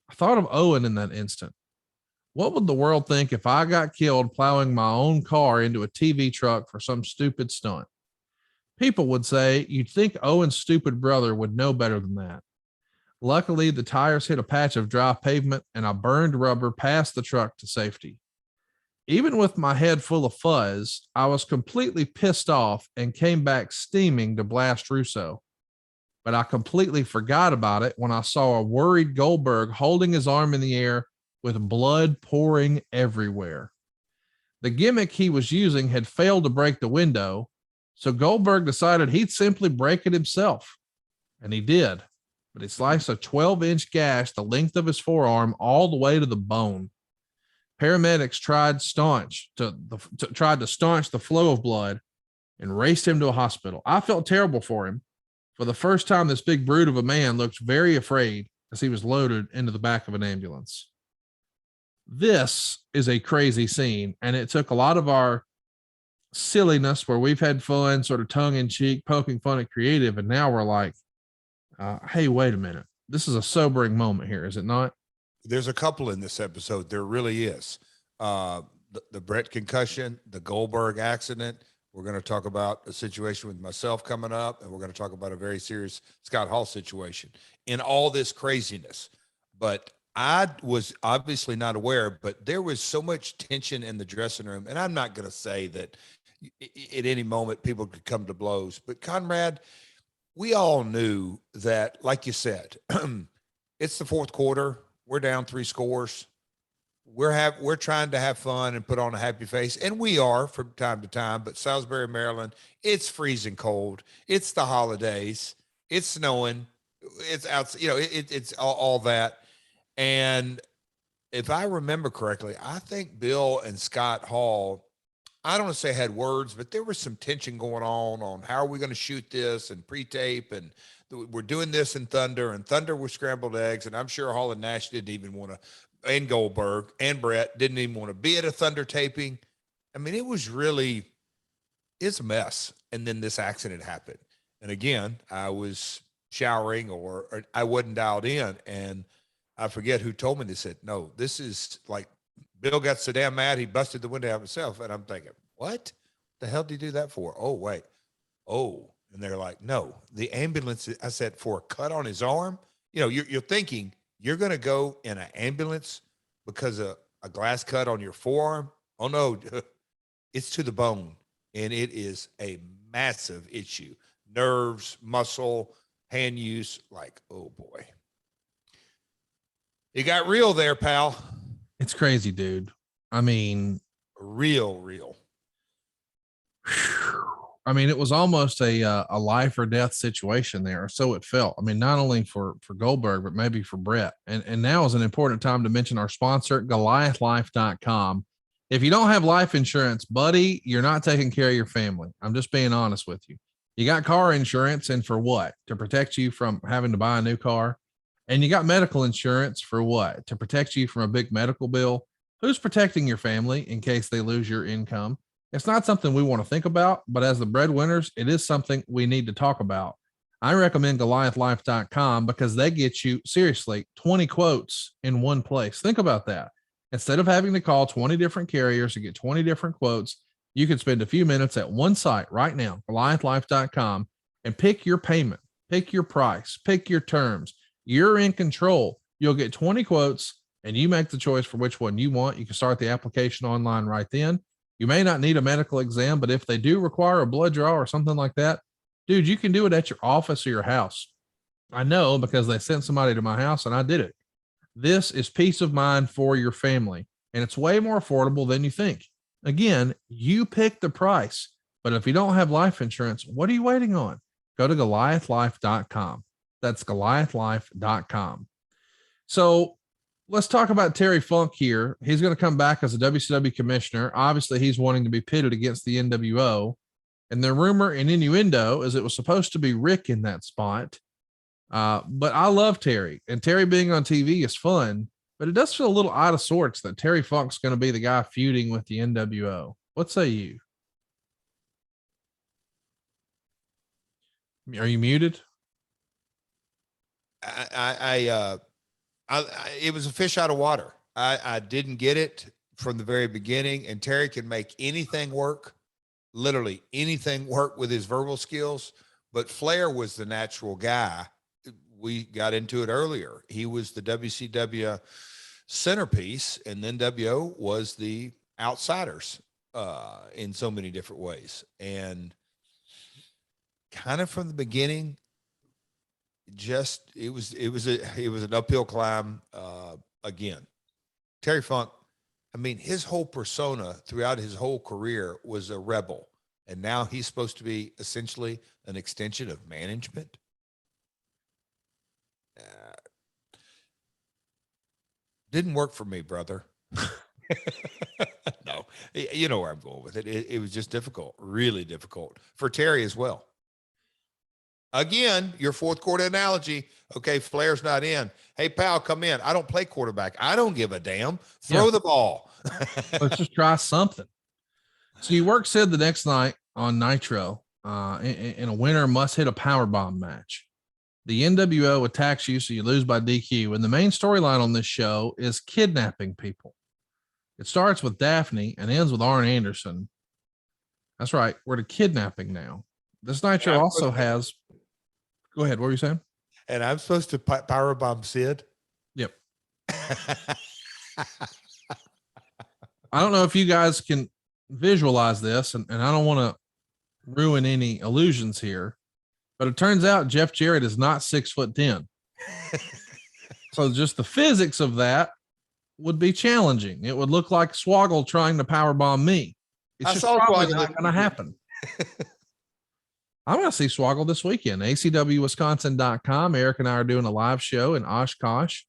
I thought of Owen in that instant. What would the world think if I got killed plowing my own car into a TV truck for some stupid stunt? People would say you'd think Owen's stupid brother would know better than that. Luckily, the tires hit a patch of dry pavement and I burned rubber past the truck to safety. Even with my head full of fuzz, I was completely pissed off and came back steaming to blast Russo. But I completely forgot about it when I saw a worried Goldberg holding his arm in the air with blood pouring everywhere. The gimmick he was using had failed to break the window, so Goldberg decided he'd simply break it himself. And he did. But he sliced a 12-inch gash the length of his forearm all the way to the bone. Paramedics tried to staunch the flow of blood and raced him to a hospital. I felt terrible for him. For the first time, this big brute of a man looked very afraid as he was loaded into the back of an ambulance. This is a crazy scene, and it took a lot of our silliness where we've had fun, sort of tongue-in-cheek, poking fun at creative, and now we're like, hey, wait a minute. This is a sobering moment here, is it not? There's a couple in this episode. There really is. The Bret concussion, the Goldberg accident. We're going to talk about a situation with myself coming up, and we're going to talk about a very serious Scott Hall situation in all this craziness. But I was obviously not aware, but there was so much tension in the dressing room. And I'm not going to say that at any moment people could come to blows, but Conrad, we all knew that, like you said, it's the fourth quarter. We're down 3 scores. We're trying to have fun and put on a happy face, and we are from time to time. But Salisbury, Maryland, it's freezing cold. It's the holidays. It's snowing. It's out. It's all that. And if I remember correctly, I think Bill and Scott Hall, I don't want to say had words, but there was some tension going on how are we going to shoot this and pre-tape, and we're doing this in Thunder, and Thunder was scrambled eggs. And I'm sure Hall and Nash didn't even want to, and Goldberg and Bret didn't even want to be at a Thunder taping. I mean, it's a mess. And then this accident happened. And again, I was showering or I wasn't dialed in, and I forget who told me. They said, no, this is like, Bill got so damn mad, he busted the window out himself. And I'm thinking, what the hell did he do that for? Oh, wait. Oh, and they're like, no, the ambulance. I said, for a cut on his arm. You're thinking you're going to go in an ambulance because of a glass cut on your forearm. Oh no, it's to the bone. And it is a massive issue. Nerves, muscle, hand use. Like, oh boy. It got real there, pal. It's crazy, dude. I mean, real. I mean, it was almost a life or death situation there. So it felt. I mean, not only for Goldberg, but maybe for Bret. And now is an important time to mention our sponsor, GoliathLife.com. If you don't have life insurance, buddy, you're not taking care of your family. I'm just being honest with you. You got car insurance, and for what? To protect you from having to buy a new car. And you got medical insurance for what? To protect you from a big medical bill. Who's protecting your family in case they lose your income? It's not something we want to think about, but as the breadwinners, it is something we need to talk about. I recommend GoliathLife.com because they get you, seriously, 20 quotes in one place. Think about that. Instead of having to call 20 different carriers to get 20 different quotes, you can spend a few minutes at one site right now, GoliathLife.com, and pick your payment, pick your price, pick your terms. You're in control. You'll get 20 quotes and you make the choice for which one you want. You can start the application online right then. You may not need a medical exam, but if they do require a blood draw or something like that, dude, you can do it at your office or your house. I know because they sent somebody to my house and I did it. This is peace of mind for your family, and it's way more affordable than you think. Again, you pick the price, but if you don't have life insurance, what are you waiting on? Go to GoliathLife.com. That's GoliathLife.com. So let's talk about Terry Funk here. He's going to come back as a WCW commissioner. Obviously, he's wanting to be pitted against the NWO. And the rumor and innuendo is it was supposed to be Rick in that spot. But I love Terry, and Terry being on TV is fun, but it does feel a little out of sorts that Terry Funk's going to be the guy feuding with the NWO. What say you? Are you muted? It was a fish out of water. I didn't get it from the very beginning, and Terry can make anything work, literally anything work with his verbal skills, but Flair was the natural guy. We got into it earlier. He was the WCW centerpiece, and then NWO was the outsiders in so many different ways. And kind of from the beginning, it was an uphill climb again. Terry Funk, I mean, his whole persona throughout his whole career was a rebel, and now he's supposed to be essentially an extension of management. Didn't work for me, brother. No, you know where I'm going with it. It was just difficult, really difficult for Terry as well. Again, your fourth quarter analogy. Okay, Flair's not in. Hey, pal, come in. I don't play quarterback. I don't give a damn. Throw the ball. Let's just try something. So you work Sid the next night on Nitro in a winner must hit a power bomb match. The NWO attacks you, so you lose by DQ. And the main storyline on this show is kidnapping people. It starts with Daphne and ends with Arn Anderson. That's right. We're to kidnapping now. This Nitro also has. Go ahead. What were you saying? And I'm supposed to powerbomb Sid? Yep. I don't know if you guys can visualize this, and I don't want to ruin any illusions here, but it turns out Jeff Jarrett is not 6'10". So just the physics of that would be challenging. It would look like Swoggle trying to powerbomb me. It's just probably not going to happen. I'm going to see Swoggle this weekend. ACWWisconsin.com. Eric and I are doing a live show in Oshkosh.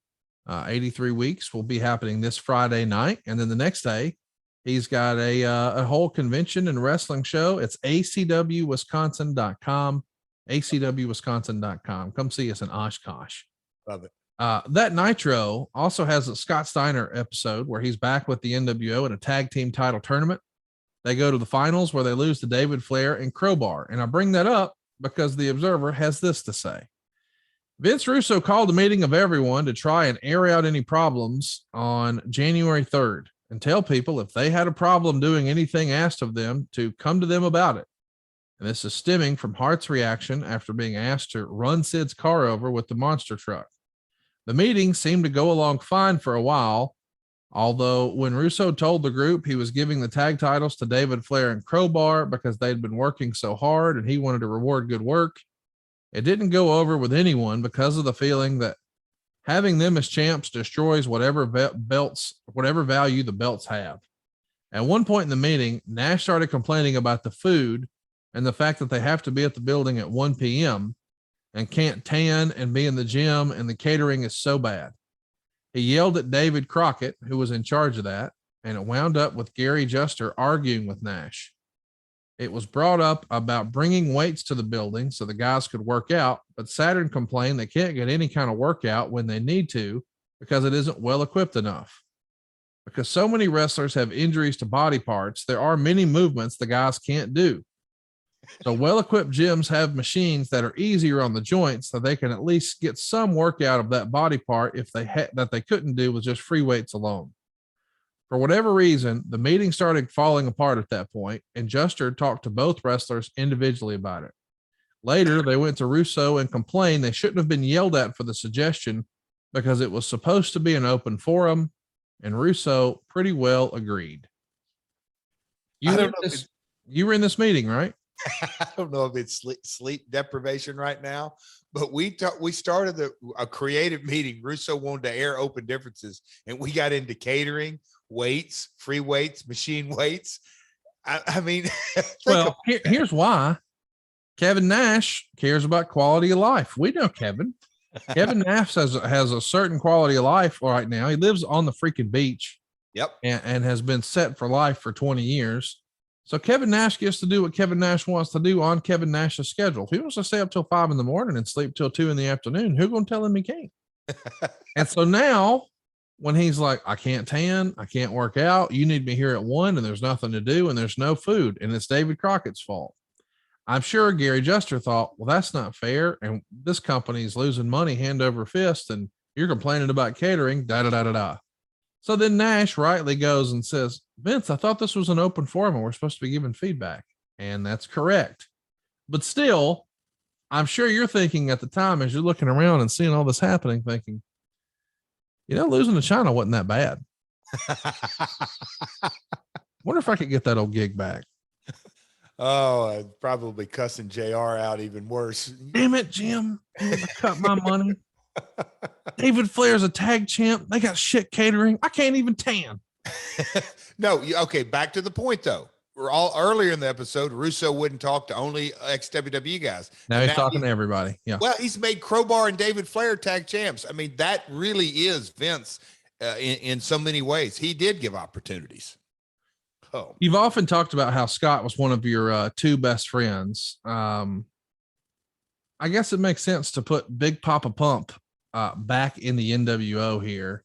83 weeks will be happening this Friday night. And then the next day, he's got a whole convention and wrestling show. It's ACWWisconsin.com. ACWWisconsin.com. Come see us in Oshkosh. Love it. That Nitro also has a Scott Steiner episode where he's back with the NWO in a tag team title tournament. They go to the finals where they lose to David Flair and Crowbar. And I bring that up because the Observer has this to say. Vince Russo called a meeting of everyone to try and air out any problems on January 3rd and tell people if they had a problem doing anything asked of them to come to them about it. And this is stemming from Hart's reaction after being asked to run Sid's car over with the monster truck. The meeting seemed to go along fine for a while, although when Russo told the group he was giving the tag titles to David Flair and Crowbar because they'd been working so hard and he wanted to reward good work, it didn't go over with anyone because of the feeling that having them as champs destroys whatever value the belts have. At one point in the meeting, Nash started complaining about the food and the fact that they have to be at the building at 1 p.m. and can't tan and be in the gym, and the catering is so bad. He yelled at David Crockett, who was in charge of that, and it wound up with Gary Juster arguing with Nash. It was brought up about bringing weights to the building so the guys could work out, but Saturn complained they can't get any kind of workout when they need to because it isn't well equipped enough. Because so many wrestlers have injuries to body parts, there are many movements the guys can't do. So well-equipped gyms have machines that are easier on the joints so they can at least get some workout of that body part if they that they couldn't do with just free weights alone. For whatever reason, the meeting started falling apart at that point, and Juster talked to both wrestlers individually about it. Later, they went to Russo and complained they shouldn't have been yelled at for the suggestion because it was supposed to be an open forum, and Russo pretty well agreed. You were in this meeting, right? I don't know if it's sleep deprivation right now, but we started a creative meeting. Russo wanted to air open differences, and we got into catering, weights, free weights, machine weights. I mean, well, here's why. Kevin Nash cares about quality of life. We know Kevin. Kevin Nash has a certain quality of life right now. He lives on the freaking beach. Yep. And has been set for life for 20 years. So Kevin Nash gets to do what Kevin Nash wants to do on Kevin Nash's schedule. If he wants to stay up till 5 a.m. and sleep till 2 p.m, who's going to tell him he can't? And so now when he's like, I can't tan, I can't work out, you need me here at 1, and there's nothing to do and there's no food, and it's David Crockett's fault. I'm sure Gary Juster thought, well, that's not fair. And this company's losing money hand over fist, and you're complaining about catering, da-da-da-da-da. So then Nash rightly goes and says, Vince, I thought this was an open forum and we're supposed to be giving feedback. And that's correct. But still, I'm sure you're thinking at the time, as you're looking around and seeing all this happening, thinking, losing to China wasn't that bad. Wonder if I could get that old gig back. Oh, I'd probably cussing JR out even worse. Damn it, Jim. I cut my money. David Flair's a tag champ. They got shit catering. I can't even tan. No, okay. Back to the point though. We're all earlier in the episode. Russo wouldn't talk to only ex-WWE guys. Now he's talking to everybody. Yeah. Well, he's made Crowbar and David Flair tag champs. I mean, that really is Vince in so many ways. He did give opportunities. Oh, you've often talked about how Scott was one of your 2 best friends. I guess it makes sense to put Big Papa Pump back in the NWO here.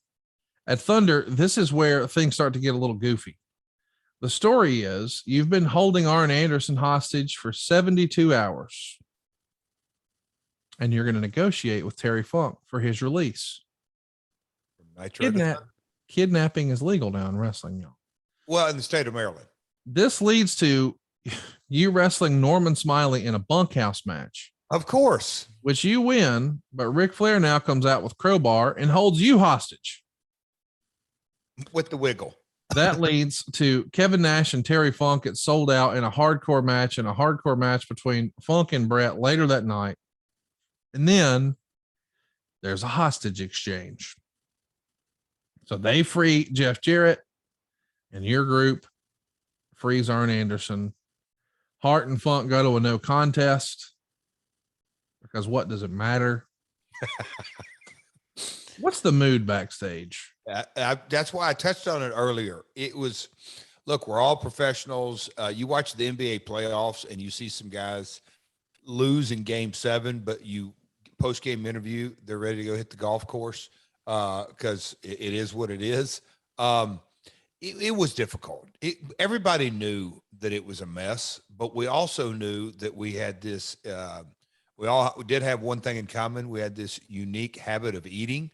At Thunder, this is where things start to get a little goofy. The story is you've been holding Arn Anderson hostage for 72 hours, and you're going to negotiate with Terry Funk for his release. Kidnapping is legal now in wrestling, y'all. Well, in the state of Maryland. This leads to you wrestling Norman Smiley in a bunkhouse match. Of course. Which you win, but Ric Flair now comes out with Crowbar and holds you hostage. With the wiggle. That leads to Kevin Nash and Terry Funk get sold out in a hardcore match between Funk and Bret later that night. And then there's a hostage exchange. So they free Jeff Jarrett, and your group frees Arn Anderson. Hart and Funk go to a no contest because what does it matter? What's the mood backstage? That's why I touched on it earlier. It was, look, we're all professionals. You watch the NBA playoffs and you see some guys lose in game 7, but you post-game interview, they're ready to go hit the golf course because it is what it is. It was difficult. Everybody knew that it was a mess, but we also knew that we had this, we did have one thing in common. We had this unique habit of eating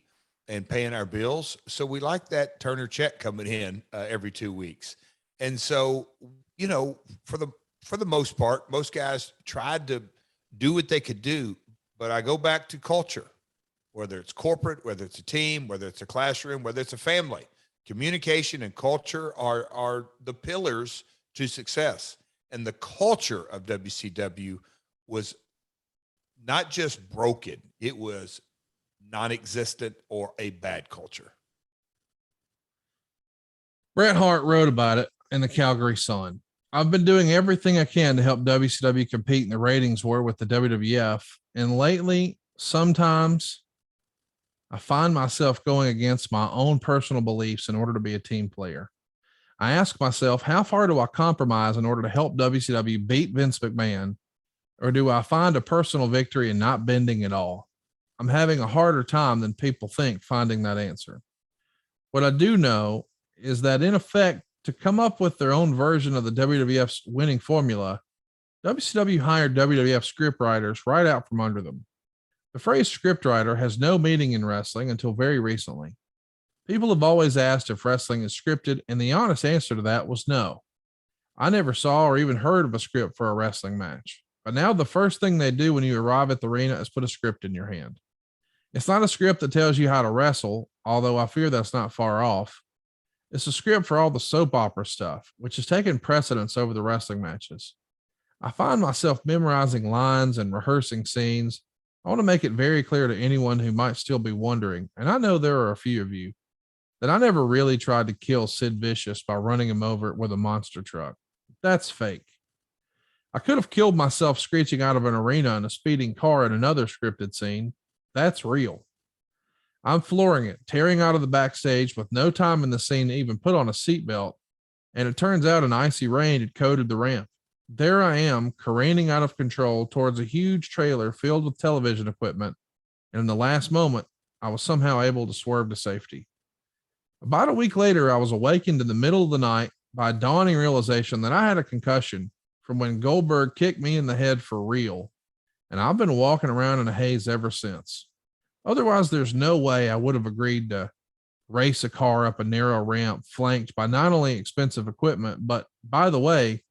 and paying our bills. So we like that Turner check coming in every 2 weeks. And so, for the most part, most guys tried to do what they could do, but I go back to culture, whether it's corporate, whether it's a team, whether it's a classroom, whether it's a family. Communication and culture are the pillars to success. And the culture of WCW was not just broken, it was non-existent or a bad culture. Bret Hart wrote about it in the Calgary Sun. I've been doing everything I can to help WCW compete in the ratings war with the WWF. And lately, sometimes I find myself going against my own personal beliefs in order to be a team player. I ask myself, how far do I compromise in order to help WCW beat Vince McMahon? Or do I find a personal victory and not bending at all? I'm having a harder time than people think finding that answer. What I do know is that, in effect, to come up with their own version of the WWF's winning formula, WCW hired WWF scriptwriters right out from under them. The phrase scriptwriter has no meaning in wrestling until very recently. People have always asked if wrestling is scripted, and the honest answer to that was no. I never saw or even heard of a script for a wrestling match. But now the first thing they do when you arrive at the arena is put a script in your hand. It's not a script that tells you how to wrestle, although I fear that's not far off. It's a script for all the soap opera stuff, which has taken precedence over the wrestling matches. I find myself memorizing lines and rehearsing scenes. I want to make it very clear to anyone who might still be wondering, and I know there are a few of you, that I never really tried to kill Sid Vicious by running him over with a monster truck. That's fake. I could have killed myself screeching out of an arena in a speeding car in another scripted scene. That's real. I'm flooring it, tearing out of the backstage with no time in the scene to even put on a seatbelt, and it turns out an icy rain had coated the ramp. There I am, careening out of control towards a huge trailer filled with television equipment, and in the last moment, I was somehow able to swerve to safety. About a week later, I was awakened in the middle of the night by a dawning realization that I had a concussion from when Goldberg kicked me in the head for real, and I've been walking around in a haze ever since. Otherwise, there's no way I would have agreed to race a car up a narrow ramp flanked by not only expensive equipment, but, by the way,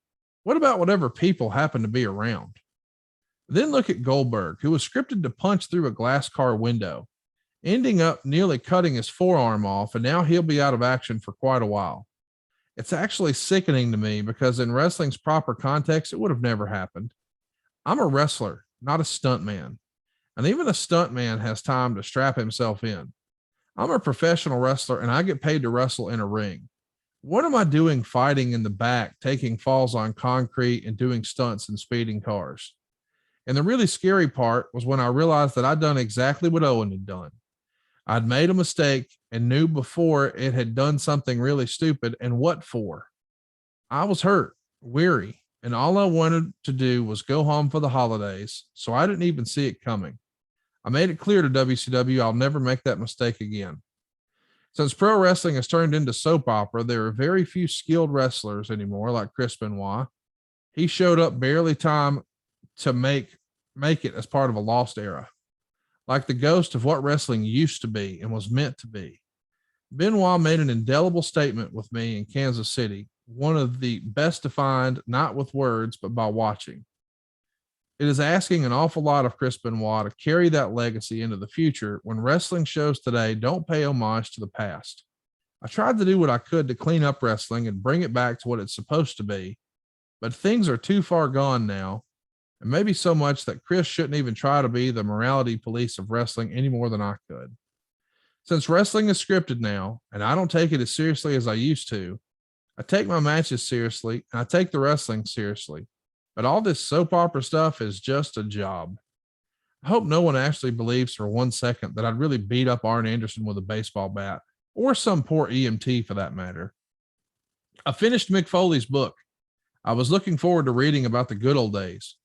what about whatever people happen to be around? Then look at Goldberg, who was scripted to punch through a glass car window, ending up nearly cutting his forearm off, and now he'll be out of action for quite a while. It's actually sickening to me because in wrestling's proper context, it would have never happened. I'm a wrestler, not a stuntman. And even a stuntman has time to strap himself in. I'm a professional wrestler and I get paid to wrestle in a ring. What am I doing fighting in the back, taking falls on concrete and doing stunts in speeding cars? And the really scary part was when I realized that I'd done exactly what Owen had done. I'd made a mistake and knew before it had done something really stupid, and what for. I was hurt, weary, and all I wanted to do was go home for the holidays, so I didn't even see it coming. I made it clear to WCW I'll never make that mistake again. Since pro wrestling has turned into soap opera, there are very few skilled wrestlers anymore, like Chris Benoit. He showed up barely time to make it as part of a lost era, like the ghost of what wrestling used to be and was meant to be. Benoit made an indelible statement with me in Kansas City, one of the best defined, not with words, but by watching. It is asking an awful lot of Chris Benoit to carry that legacy into the future when wrestling shows today don't pay homage to the past. I tried to do what I could to clean up wrestling and bring it back to what it's supposed to be, but things are too far gone now, and maybe so much that Chris shouldn't even try to be the morality police of wrestling any more than I could. Since wrestling is scripted now, and I don't take it as seriously as I used to, I take my matches seriously and I take the wrestling seriously. But all this soap opera stuff is just a job. I hope no one actually believes for 1 second that I'd really beat up Arn Anderson with a baseball bat, or some poor EMT for that matter. I finished Mick Foley's book. I was looking forward to reading about the good old days.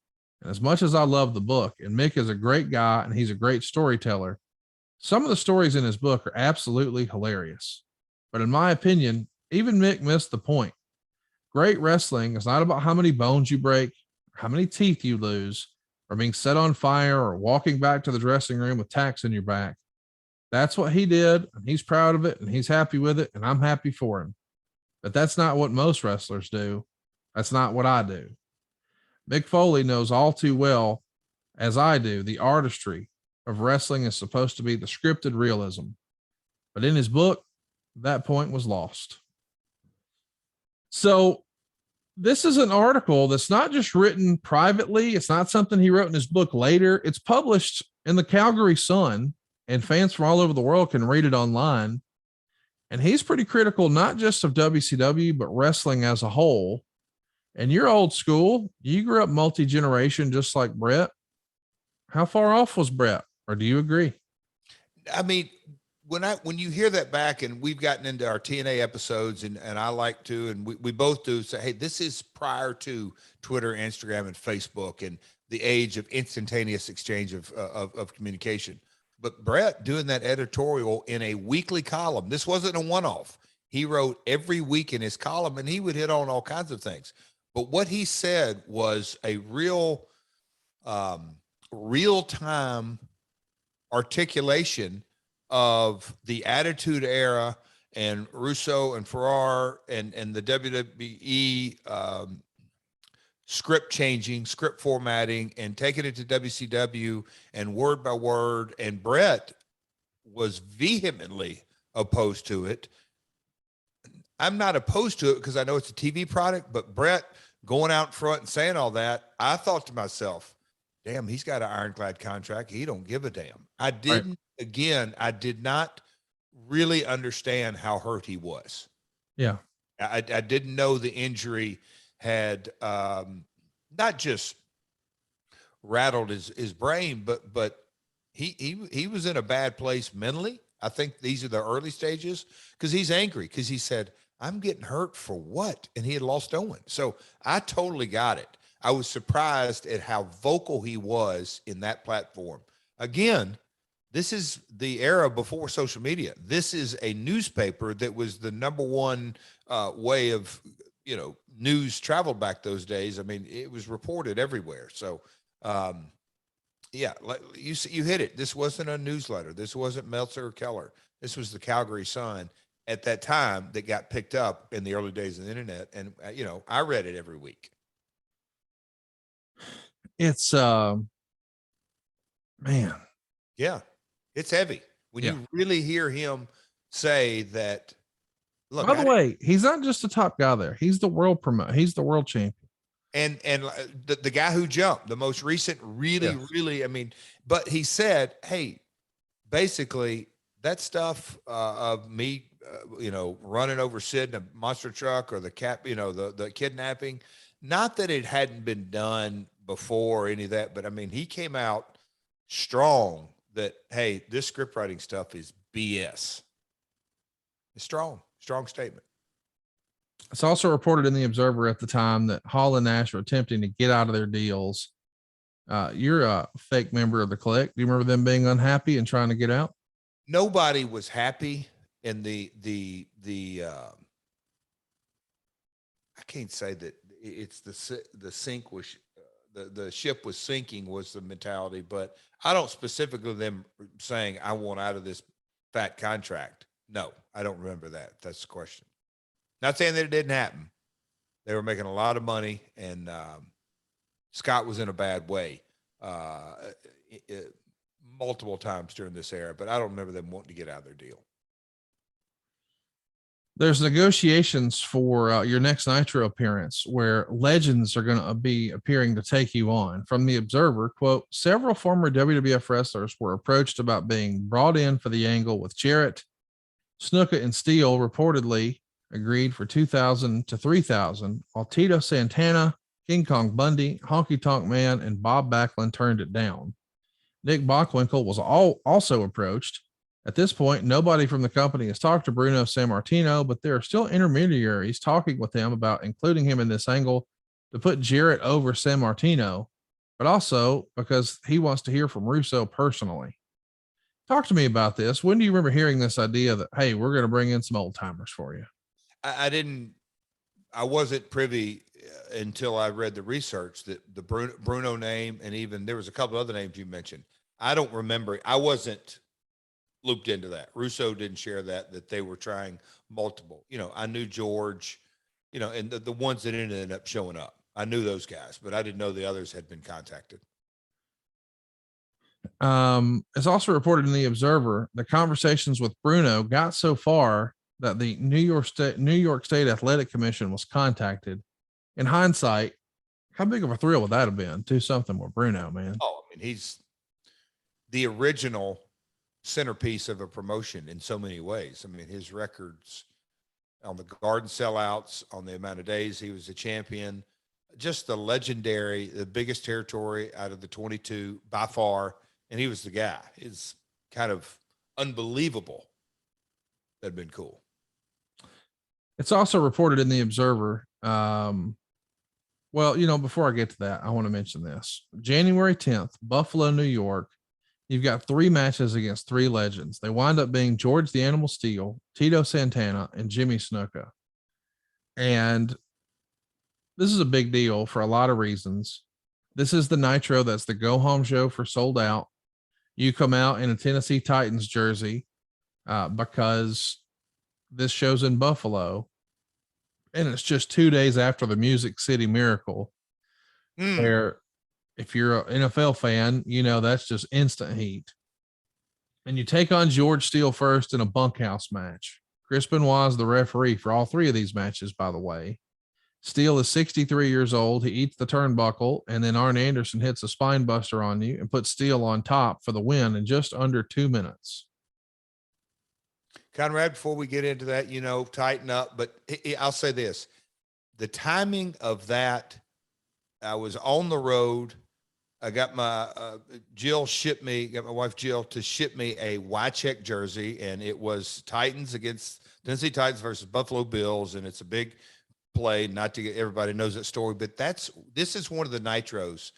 And as much as I love the book, and Mick is a great guy and he's a great storyteller, some of the stories in his book are absolutely hilarious. But in my opinion, even Mick missed the point. Great wrestling is not about how many bones you break, or how many teeth you lose, or being set on fire, or walking back to the dressing room with tacks in your back. That's what he did, and he's proud of it, and he's happy with it, and I'm happy for him. But that's not what most wrestlers do. That's not what I do. Mick Foley knows all too well, as I do, the artistry of wrestling is supposed to be the scripted realism. But in his book, that point was lost. So this is an article that's not just written privately. It's not something he wrote in his book later. It's published in the Calgary Sun, and fans from all over the world can read it online. And he's pretty critical, not just of WCW, but wrestling as a whole. And you're old school. You grew up multi-generation, just like Bret. How far off was Bret? Or do you agree? I mean, when you hear that back, and we've gotten into our TNA episodes, and I like to, and we both do say, hey, this is prior to Twitter, Instagram, and Facebook, and the age of instantaneous exchange of communication. But Bret doing that editorial in a weekly column, this wasn't a one-off. He wrote every week in his column, and he would hit on all kinds of things. But what he said was a real real-time articulation of the Attitude Era and Russo and Ferrar and the WWE script changing, script formatting, and taking it to WCW and word by word. And Bret was vehemently opposed to it. I'm not opposed to it because I know it's a TV product, but Bret going out front and saying all that, I thought to myself, damn, he's got an ironclad contract. He don't give a damn. I didn't, again, I did not really understand how hurt he was. Yeah. I didn't know the injury had not just rattled his brain, but he was in a bad place mentally. I think these are the early stages because he's angry because he said, I'm getting hurt for what? And he had lost Owen. So I totally got it. I was surprised at how vocal he was in that platform. Again, this is the era before social media. This is a newspaper that was the number one way of, news traveled back those days. I mean, it was reported everywhere. So, yeah, like you hit it. This wasn't a newsletter. This wasn't Meltzer or Keller. This was the Calgary Sun at that time that got picked up in the early days of the internet. And, I read it every week. It's man. Yeah, it's heavy when you really hear him say that. Look, by the way, he's not just a top guy there. He's the world He's the world champion. And the guy who jumped, the most recent, really, I mean, but he said, hey, basically that stuff of me, running over Sid in a monster truck or the kidnapping, not that it hadn't been done before or any of that, but I mean, he came out strong that, hey, this script writing stuff is BS. It's strong statement. It's also reported in the Observer at the time that Hall and Nash were attempting to get out of their deals. You're a fake member of the Collect. Do you remember them being unhappy and trying to get out? Nobody was happy in the I can't say that it's the sink was the ship was sinking was the mentality, but I don't specifically them saying I want out of this fat contract. No, I don't remember that. That's the question. Not saying that it didn't happen. They were making a lot of money, and Scott was in a bad way multiple times during this era, but I don't remember them wanting to get out of their deal. There's negotiations for your next Nitro appearance where legends are going to be appearing to take you on. From the Observer, quote, several former WWF wrestlers were approached about being brought in for the angle with Jarrett. Snuka and Steele reportedly agreed for $2,000 to $3,000, while Tito Santana, King Kong Bundy, Honky Tonk Man, and Bob Backlund turned it down. Nick Bockwinkel was also approached. At this point, nobody from the company has talked to Bruno Sammartino, but there are still intermediaries talking with him about including him in this angle to put Jarrett over Sammartino, but also because he wants to hear from Russo personally. Talk to me about this. When do you remember hearing this idea that, hey, we're going to bring in some old timers for you? I wasn't privy until I read the research that the Bruno name, and even there was a couple other names you mentioned. I don't remember. I wasn't looped into that. Russo didn't share that they were trying multiple. I knew George, and the ones that ended up showing up. I knew those guys, but I didn't know the others had been contacted. It's also reported in the Observer, the conversations with Bruno got so far that the New York State Athletic Commission was contacted. In hindsight, how big of a thrill would that have been? Do something with Bruno, man. Oh, I mean, he's the original centerpiece of a promotion in so many ways. I mean, his records on the Garden sellouts, on the amount of days he was a champion, just the legendary, the biggest territory out of the 22 by far. And he was the guy. It's kind of unbelievable. That'd been cool. It's also reported in the Observer. Well, before I get to that, I want to mention this. January 10th, Buffalo, New York. You've got 3 matches against 3 legends. They wind up being George the Animal Steele, Tito Santana, and Jimmy Snuka. And this is a big deal for a lot of reasons. This is the Nitro that's the go-home show for Sold Out. You come out in a Tennessee Titans jersey because this show's in Buffalo. And it's just 2 days after the Music City Miracle, where if you're an NFL fan, that's just instant heat. And you take on George Steele first in a bunkhouse match. Chris Benoit is the referee for all 3 of these matches, by the way. Steele is 63 years old. He eats the turnbuckle, and then Arn Anderson hits a spine buster on you and puts Steele on top for the win in just under 2 minutes. Conrad, before we get into that, tighten up. But I'll say this. The timing of that, I was on the road. I got my got my wife Jill to ship me a Y-check jersey, and it was Titans against Tennessee Titans versus Buffalo Bills, and it's a big play. Not to get everybody knows that story, but this is one of the Nitros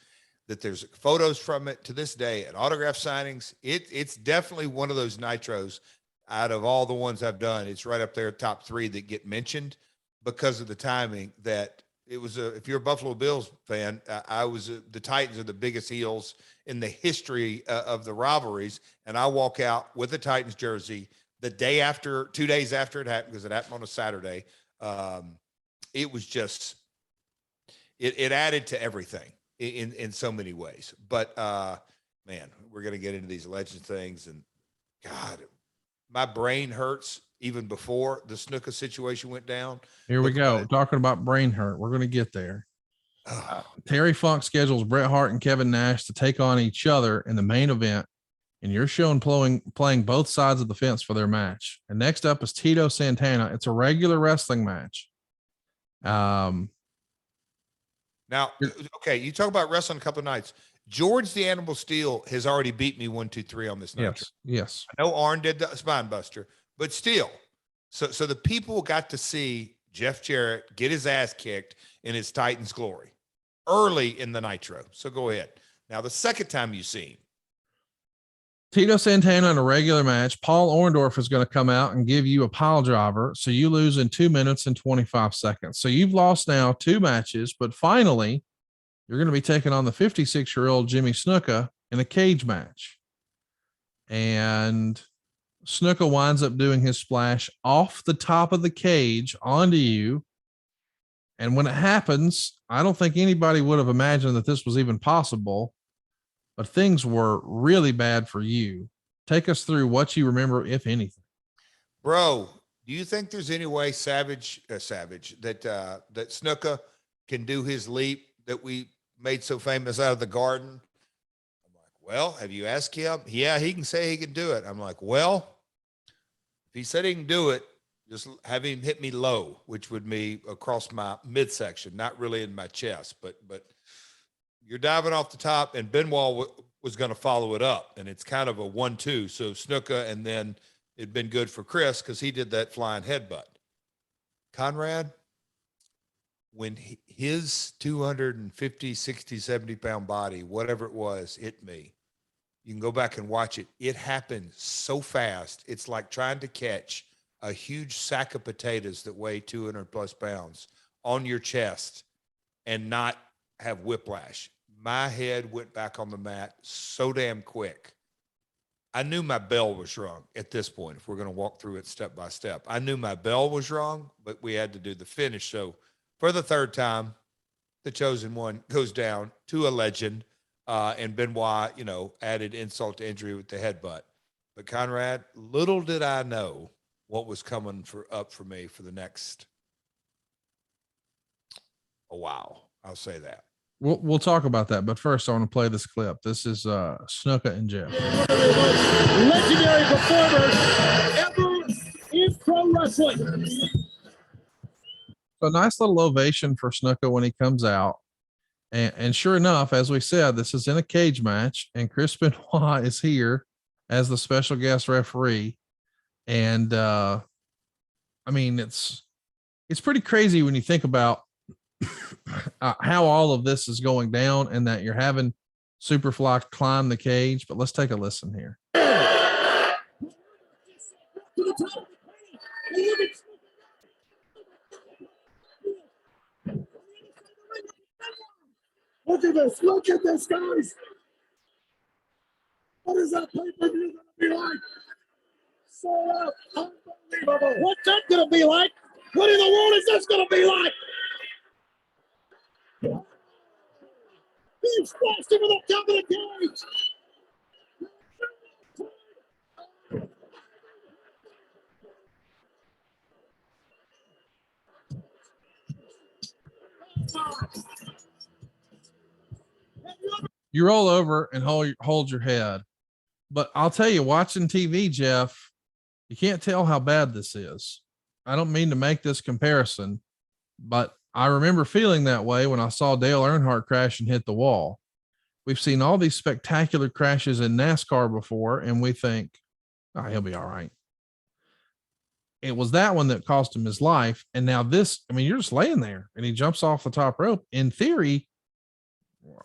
that there's photos from it to this day and autograph signings. It's definitely one of those Nitros. Out of all the ones I've done, it's right up there, top 3 that get mentioned because of the timing. That it was if you're a Buffalo Bills fan, the Titans are the biggest heels in the history of the rivalries. And I walk out with a Titans jersey the day after, 2 days after it happened, because it happened on a Saturday. It was just, it added to everything in so many ways. But man, we're going to get into these legend things, and God, my brain hurts even before the Snuka situation went down. Here we go. Talking about brain hurt. We're going to get there. Terry Funk schedules Bret Hart and Kevin Nash to take on each other in the main event, and you're shown playing both sides of the fence for their match. And next up is Tito Santana. It's a regular wrestling match. Now, okay, you talk about wrestling a couple of nights. George the Animal Steele has already beat me 1, 2, 3 on this night. Yes. I know Arn did the spine buster, but still. So the people got to see Jeff Jarrett get his ass kicked in his Titans glory early in the Nitro. So go ahead. Now, the second time you see him, Tito Santana in a regular match, Paul Orndorff is going to come out and give you a pile driver. So you lose in 2 minutes and 25 seconds. So you've lost now 2 matches, but finally you're going to be taking on the 56-year-old Jimmy Snuka in a cage match. And Snuka winds up doing his splash off the top of the cage onto you. And when it happens, I don't think anybody would have imagined that this was even possible, but things were really bad for you. Take us through what you remember, if anything. Bro, do you think there's any way Savage that Snuka can do his leap that we made so famous out of the Garden? I'm like, well, have you asked him? Yeah, he can say he can do it. I'm like, well, if he said he can do it, just have him hit me low, which would be across my midsection, not really in my chest, but you're diving off the top, and Benoit was going to follow it up, and it's kind of a 1-2. So Snuka, and then it'd been good for Chris because he did that flying headbutt. Conrad, when his 250, 60, 70-pound body, whatever it was, hit me, you can go back and watch it. It happened so fast. It's like trying to catch a huge sack of potatoes that weigh 200+ pounds on your chest and not have whiplash. My head went back on the mat so damn quick. I knew my bell was wrong at this point. If we're going to walk through it step by step, I knew my bell was wrong, but we had to do the finish. So for the third time, the chosen one goes down to a legend, and Benoit, added insult to injury with the headbutt. But Conrad, little did I know what was coming up for me for the next a while. I'll say that. We'll talk about that, but first I want to play this clip. This is Snuka and Jeff. Legendary performers ever in pro wrestling. So nice little ovation for Snuka when he comes out. And sure enough, as we said, this is in a cage match, and Chris Benoit is here as the special guest referee. And I mean, it's pretty crazy when you think about how all of this is going down, and that you're having Superfly climb the cage. But let's take a listen here. Look at this. Look at this, guys. What is that pay-per-view going to be like? So unbelievable. What's that going to be like? What in the world is this going to be like? He's splashed into the top of the cage. You roll over and hold your head. But I'll tell you, watching TV, Jeff, you can't tell how bad this is. I don't mean to make this comparison, but I remember feeling that way when I saw Dale Earnhardt crash and hit the wall. We've seen all these spectacular crashes in NASCAR before, and we think, oh, he'll be all right. It was that one that cost him his life. And now this, I mean, you're just laying there and he jumps off the top rope. In theory,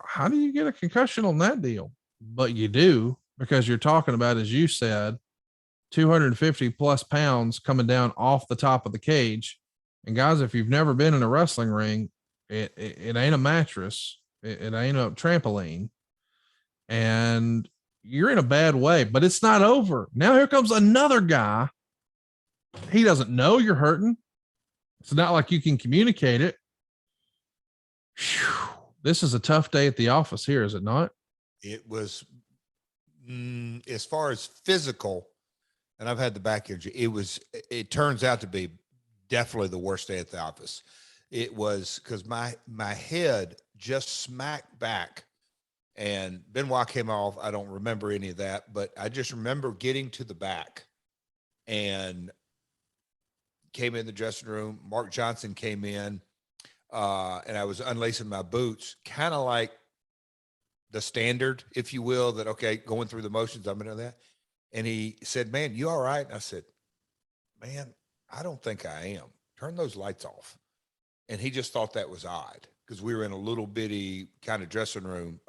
how do you get a concussion on that deal? But you do, because you're talking about, as you said, 250 plus pounds coming down off the top of the cage. And guys, if you've never been in a wrestling ring, it ain't a mattress. It ain't a trampoline. And you're in a bad way, but it's not over. Now here comes another guy. He doesn't know you're hurting. It's not like you can communicate it. Whew. This is a tough day at the office here, is it not? It was, as far as physical, and I've had the back injury, it turns out to be definitely the worst day at the office. It was because my head just smacked back and Benoit came off. I don't remember any of that, but I just remember getting to the back and came in the dressing room. Mark Johnson came in. And I was unlacing my boots, kind of like the standard, if you will, that, okay, going through the motions, I'm going to do that. And he said, man, you all right? And I said, man, I don't think I am. Turn those lights off. And he just thought that was odd because we were in a little bitty kind of dressing room.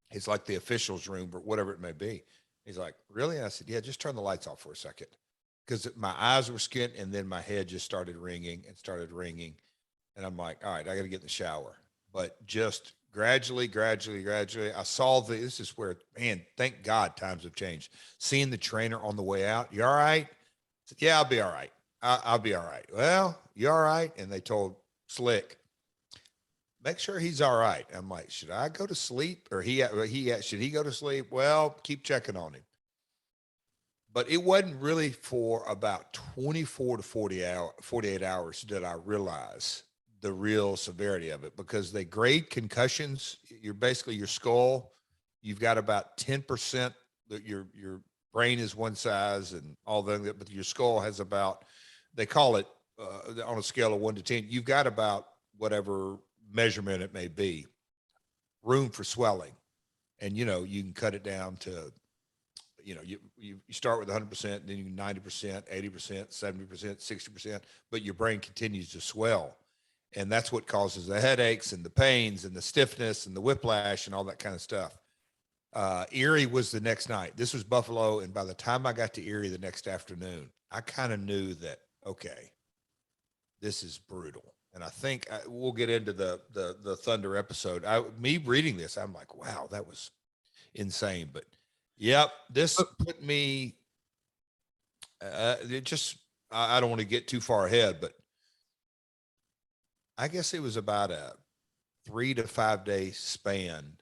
It's like the officials' room or whatever it may be. He's like, really? And I said, yeah, just turn the lights off for a second. Because my eyes were skint and then my head just started ringing. And I'm like, all right, I got to get in the shower. But just gradually, I saw this is where, man, thank God times have changed. Seeing the trainer on the way out, you all right? I said, yeah, I'll be all right. I'll be all right. Well, you all right? And they told Slick, make sure he's all right. I'm like, should I go to sleep? Or should he go to sleep? Well, keep checking on him. But it wasn't really for about 24 to 48 hours that I realized the real severity of it, because they grade concussions. You're basically your skull. You've got about 10% that your brain is one size and all that, but your skull has about, they call it on a scale of 1 to 10, you've got about whatever measurement it may be, room for swelling. And, you can cut it down to, you start with 100%, then you 90%, 80%, 70%, 60%, but your brain continues to swell. And that's what causes the headaches and the pains and the stiffness and the whiplash and all that kind of stuff. Erie was the next night. This was Buffalo. And by the time I got to Erie the next afternoon, I kind of knew that, okay, this is brutal. And I think we'll get into the Thunder episode. Me reading this, I'm like, wow, that was insane. But yep, this put me, I don't want to get too far ahead, but I guess it was about a 3 to 5 day span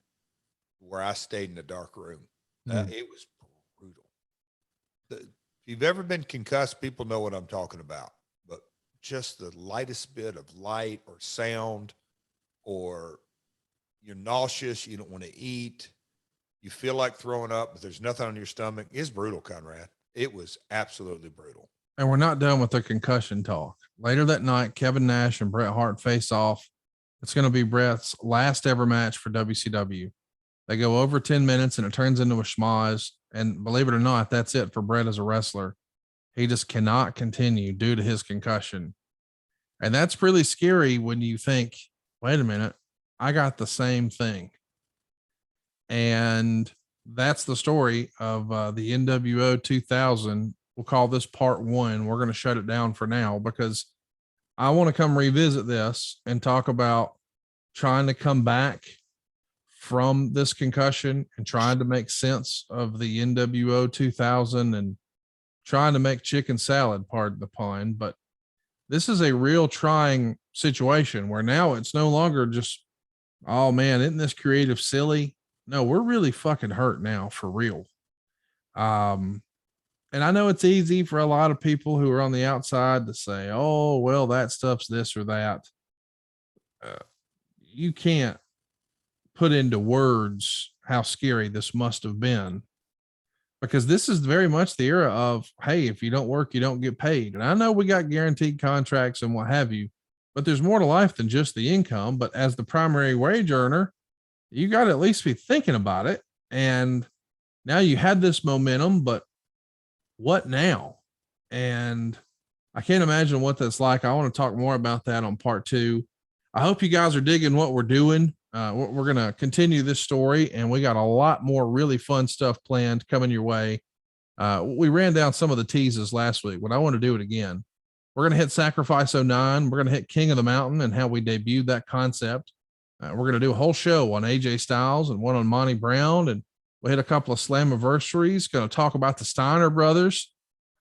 where I stayed in a dark room. It was brutal. If you've ever been concussed, people know what I'm talking about. But just the lightest bit of light or sound, or you're nauseous, you don't want to eat, you feel like throwing up, but there's nothing on your stomach, is brutal, Conrad. It was absolutely brutal. And we're not done with the concussion talk. Later that night, Kevin Nash and Bret Hart face off It's going to be Bret's last ever match for WCW. They go over 10 minutes and it turns into a schmoz. And believe it or not, that's it for Bret as a wrestler. He just cannot continue due to his concussion. And that's really scary when you think, wait a minute, I got the same thing. And that's the story of the NWO 2000. We'll call this part 1. We're going to shut it down for now because I want to come revisit this and talk about trying to come back from this concussion and trying to make sense of the NWO 2000 and trying to make chicken salad, pardon the pun. But this is a real trying situation where now it's no longer just, oh man, isn't this creative silly? No, we're really fucking hurt now for real. And I know it's easy for a lot of people who are on the outside to say, oh, well, that stuff's this or that. You can't put into words how scary this must have been, because this is very much the era of, hey, if you don't work, you don't get paid. And I know we got guaranteed contracts and what have you, but there's more to life than just the income. But as the primary wage earner, you got to at least be thinking about it. And now you had this momentum, but what now? And I can't imagine what that's like. I want to talk more about that on part 2. I hope you guys are digging what we're doing. We're going to continue this story, and we got a lot more really fun stuff planned coming your way. We ran down some of the teases last week, but I want to do it again. We're going to hit Sacrifice 09. We're going to hit King of the Mountain and how we debuted that concept. We're going to do a whole show on AJ Styles and one on Monty Brown, and we'll hit a couple of Slammiversaries. Going to talk about the Steiner brothers.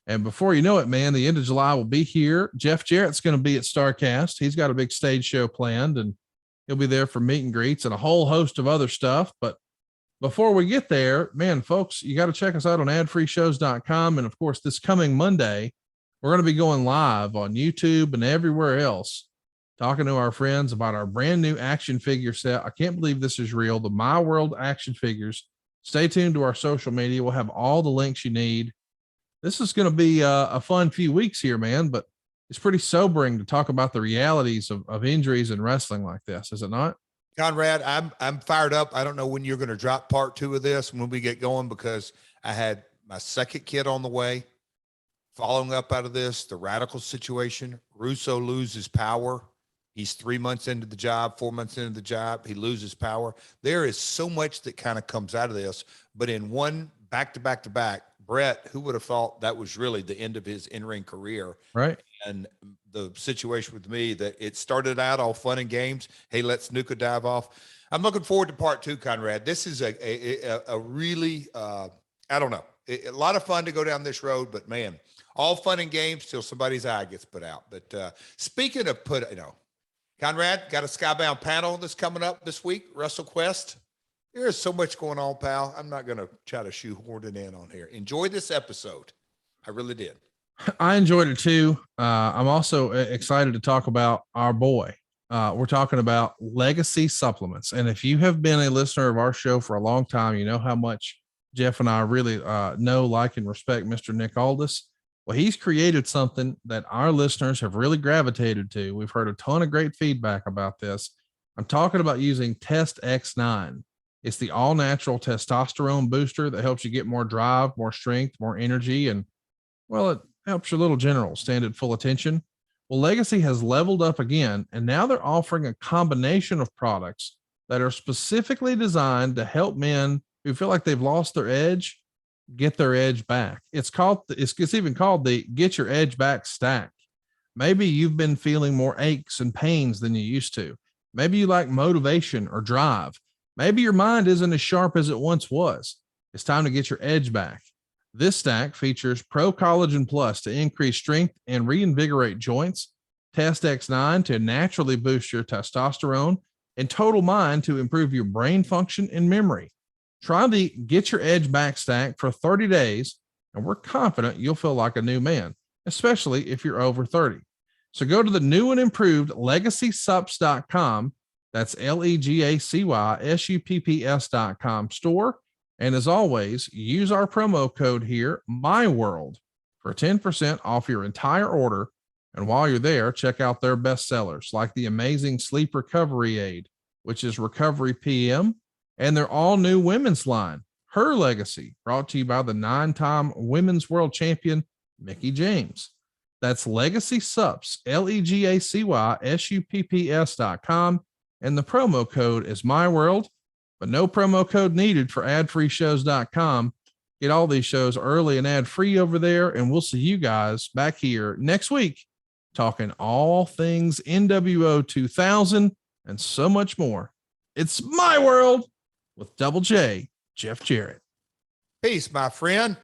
And before you know it, man, the end of July will be here. Jeff Jarrett's going to be at Starrcast. He's got a big stage show planned, and he'll be there for meet and greets and a whole host of other stuff. But before we get there, man, folks, you got to check us out on adfreeshows.com. And of course, this coming Monday, we're going to be going live on YouTube and everywhere else, talking to our friends about our brand new action figure set. I can't believe this is real. The My World action figures. Stay tuned to our social media. We'll have all the links you need. This is going to be a fun few weeks here, man, but it's pretty sobering to talk about the realities of injuries in wrestling like this. Is it not? Conrad, I'm fired up. I don't know when you're going to drop part 2 of this when we get going, because I had my second kid on the way. Following up out of this, the Radical situation, Russo loses power. He's 3 months into the job, 4 months into the job. He loses power. There is so much that kind of comes out of this, but in one back, Bret, who would have thought that was really the end of his in-ring career? Right. And the situation with me, that it started out all fun and games. Hey, let Snuka dive off. I'm looking forward to part 2, Conrad. This is a really, I don't know, a lot of fun to go down this road, but man, all fun and games till somebody's eye gets put out. But speaking of Conrad, got a Skybound panel that's coming up this week, WrestleQuest. There's so much going on, pal. I'm not going to try to shoehorn it in on here. Enjoy this episode. I really did. I enjoyed it too. I'm also excited to talk about our boy. We're talking about legacy supplements. And if you have been a listener of our show for a long time, you know how much Jeff and I really know, like, and respect Mr. Nick Aldis. Well, he's created something that our listeners have really gravitated to. We've heard a ton of great feedback about this. I'm talking about using Test X9. It's the all natural testosterone booster that helps you get more drive, more strength, more energy. And well, it helps your little general stand at full attention. Well, Legacy has leveled up again, and now they're offering a combination of products that are specifically designed to help men who feel like they've lost their edge get their edge back. It's even called the Get Your Edge Back Stack. Maybe you've been feeling more aches and pains than you used to. Maybe you lack motivation or drive. Maybe your mind isn't as sharp as it once was. It's time to get your edge back. This stack features Pro Collagen Plus to increase strength and reinvigorate joints, Test X9 to naturally boost your testosterone, and Total Mind to improve your brain function and memory. Try the Get Your Edge Back stack for 30 days, and we're confident you'll feel like a new man, especially if you're over 30. So go to the new and improved LegacySups.com. That's LEGACYSUPPS.com store. And as always, use our promo code here, MyWorld, for 10% off your entire order. And while you're there, check out their best sellers like the amazing Sleep Recovery Aid, which is Recovery PM, and their all new women's line, Her Legacy, brought to you by the 9-time women's world champion, Mickie James. That's Legacy Sups, LEGACYSUPPS.com. And the promo code is MyWorld, but no promo code needed for adfreeshows.com. Get all these shows early and ad free over there. And we'll see you guys back here next week, talking all things NWO 2000 and so much more. It's My World with Double J, Jeff Jarrett. Peace, my friend.